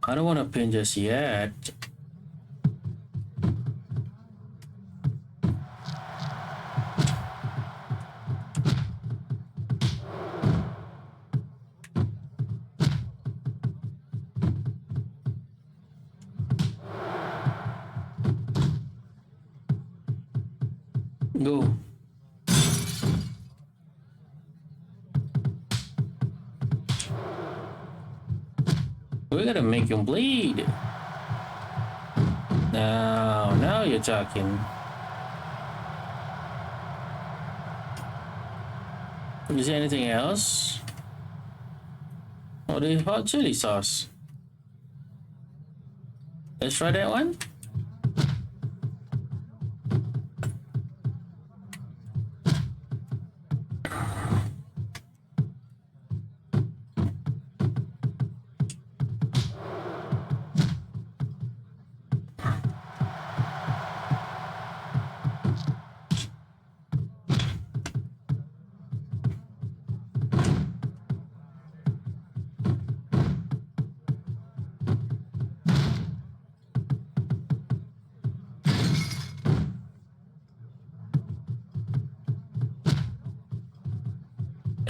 I don't want to pin just yet. Go. We gotta make him bleed. Now you're talking. Is there anything else? Oh, the hot chili sauce. Let's try that one.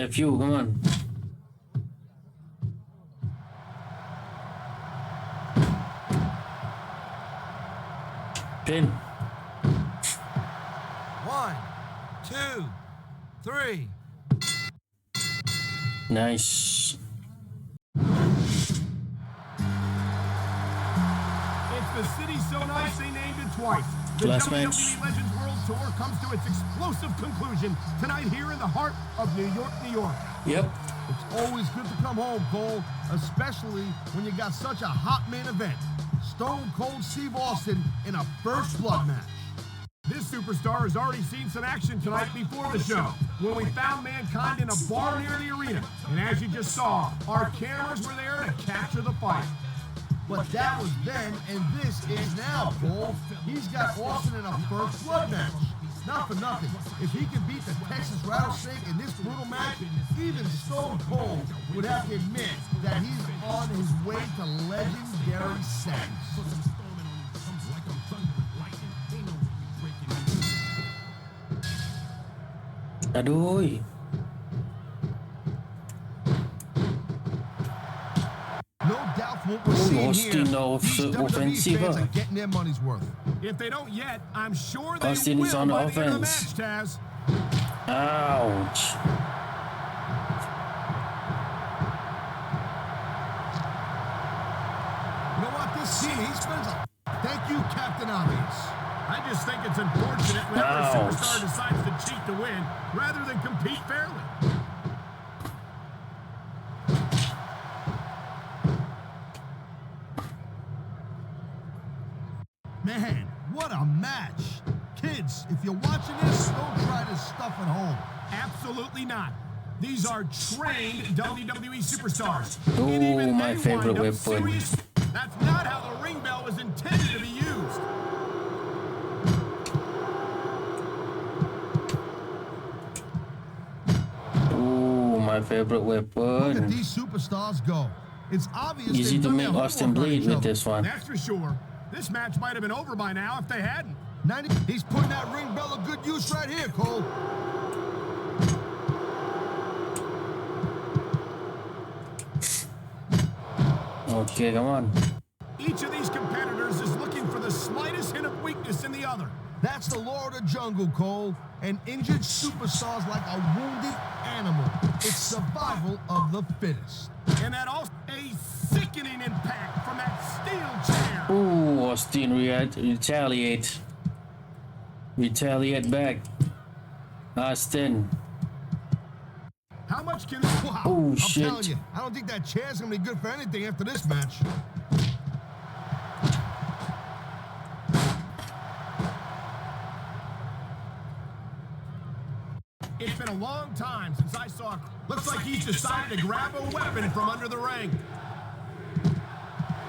F you, come on. Pin.
1, 2, 3.
Nice.
It's the city so nice they named it twice. The
Last
WWE
match.
Legends World Tour comes to its explosive conclusion tonight here in the heart of New York, New York.
Yep.
It's always good to come home, Cole, especially when you got such a hot main event. Stone Cold Steve Austin in a first blood match.
This superstar has already seen some action tonight before the show, when we found Mankind in a bar near the arena. And as you just saw, our cameras were there to capture the fight.
But that was then, and this is now, Cole. He's got Austin in a first blood match. Not for nothing. If he can beat the Texas Rattlesnake in this brutal match, even Stone Cold would have to admit that he's on his way to legendary status.
Aduh.
No doubt from what we're seeing
Austin
here,
of
these WWE
offensive.
fans are getting their money's worth.
If they don't yet, I'm sure they
Austin
will
is on
by the end of the
offense.
match, Taz.
Ouch.
You know what? This scene, he spends a... Thank you, Captain Obvious.
I just think it's unfortunate whenever a
Ouch.
superstar decides to cheat to win rather than compete fairly.
Man, what a match. Kids, if you're watching this, don't try this stuff at home.
Absolutely not. These are trained WWE superstars.
Ooh,
And even
my
they
favorite
wind up
weapon.
serious- That's not how the ring bell was intended to be used.
Ooh, my favorite
Look at
weapon.
these superstars go. It's obvious
Easy
they've
to
done
make
their
Austin
homework on
bleed
each
with
other.
this one.
That's for sure. This match might have been over by now if they hadn't.
90, he's putting that ring bell to good use right here, Cole.
Okay, come on.
Each of these competitors is looking for the slightest hint of weakness in the other.
That's the law of the jungle, Cole. An injured superstar's like a wounded animal. It's survival of the fittest.
And that also a sickening impact from that steel chair.
Ooh, Austin retaliate. Retaliate back. Austin.
How much can
Wow,
Oh,
I'm
shit.
telling you, I don't think that chair's gonna be good for anything after this match.
It's been a long time since I saw. Looks like he's decided to grab a weapon from under the ring.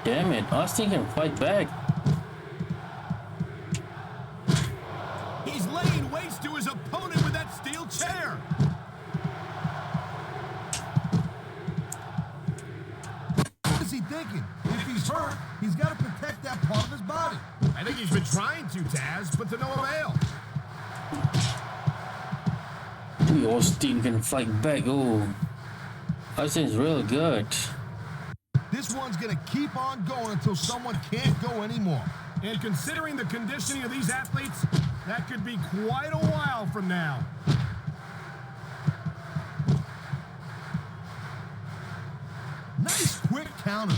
Damn it, Austin can fight back.
He's laying waste to his opponent with that steel chair.
What is he thinking? If he's hurt, he's got to protect that part of his body.
I think he's been trying to, Taz, but to no avail.
Ooh, Austin can fight back. Oh, Austin's real good.
This one's gonna keep on going until someone can't go anymore.
And considering the conditioning of these athletes, that could be quite a while from now.
Nice quick counter.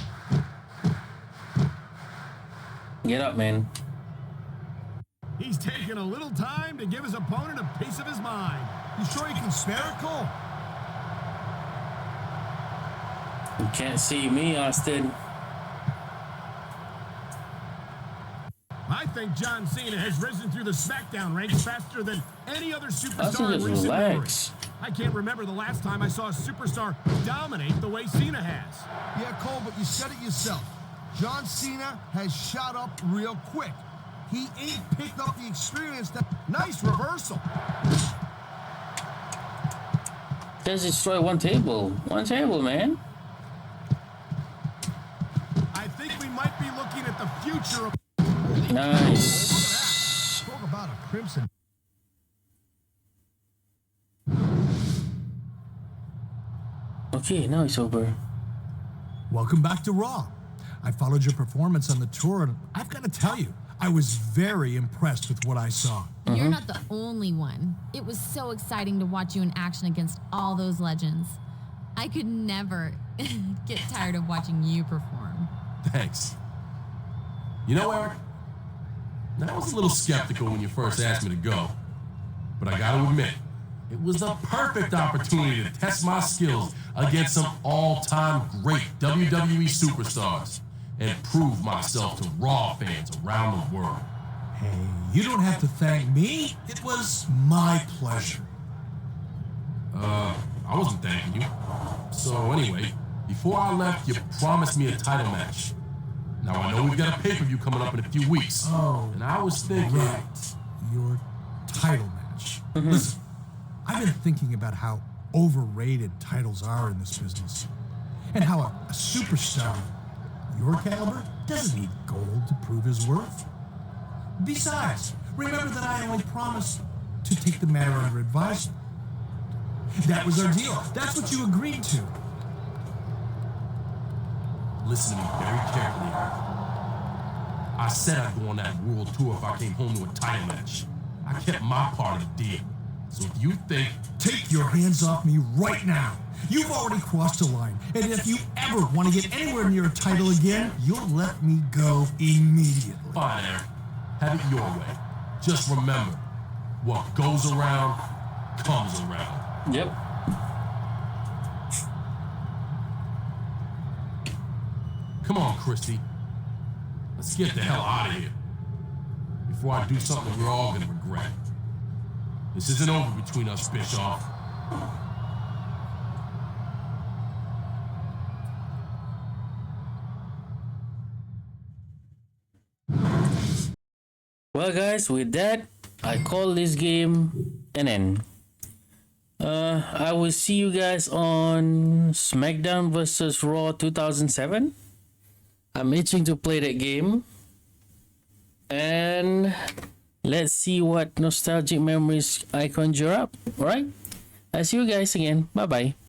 Get up, man.
He's taking a little time to give his opponent a piece of his mind.
You sure you can spare it, Cole?
You can't see me, Austin.
I think John Cena has risen through the SmackDown ranks faster than any other
Austin
superstar in
just
recent memory.
relax.
I can't remember the last time I saw a superstar dominate the way Cena has.
Yeah, Cole, but you said it yourself. John Cena has shot up real quick. He ain't picked up the experience that...
Nice reversal.
Just destroy one table. One table, man.
I think we might be looking at the future of...
Nice.
Talk about a crimson.
Okay, now it's over.
Welcome back to Raw. I followed your performance on the tour, and I've got to tell you, I was very impressed with what I saw.
You're not the only one. It was so exciting to watch you in action against all those legends. I could never get tired of watching you perform.
Thanks. You know, Eric, I was a little skeptical when you first asked me to go. But I gotta admit, it was the perfect opportunity to test my skills against some all-time great WWE superstars and prove myself to Raw fans around the world.
Hey, you don't have to thank me. It was my pleasure.
I wasn't thanking you. So anyway, before I left, you promised me a title match. Now I know we've got a pay-per-view coming up in a few weeks.
Oh,
and I was thinking...
Right. Your title match. Listen, I've been thinking about how overrated titles are in this business. And how a superstar your caliber doesn't need gold to prove his worth. Besides, remember that I only promised to take the matter under advisement. That was our deal. That's what you agreed to.
Listen to me very carefully, Eric. I said I'd go on that world tour if I came home to a title match. I kept my part of the deal. So if you think...
Take your hands off me right now. You've already crossed a line. And if you ever want to get anywhere near a title again, you'll let me go immediately.
Fine, Eric. Have it your way. Just remember, what goes around, comes around.
Yep.
Come on, Christy. Let's get the hell out of here. Before I do something we're all gonna regret. This isn't over between us, Bischoff.
Well, guys, with that, I call this game an end. I will see you guys on Smackdown vs Raw 2007. I'm itching to play that game. And let's see what nostalgic memories I conjure up. Alright? I'll see you guys again. Bye-bye.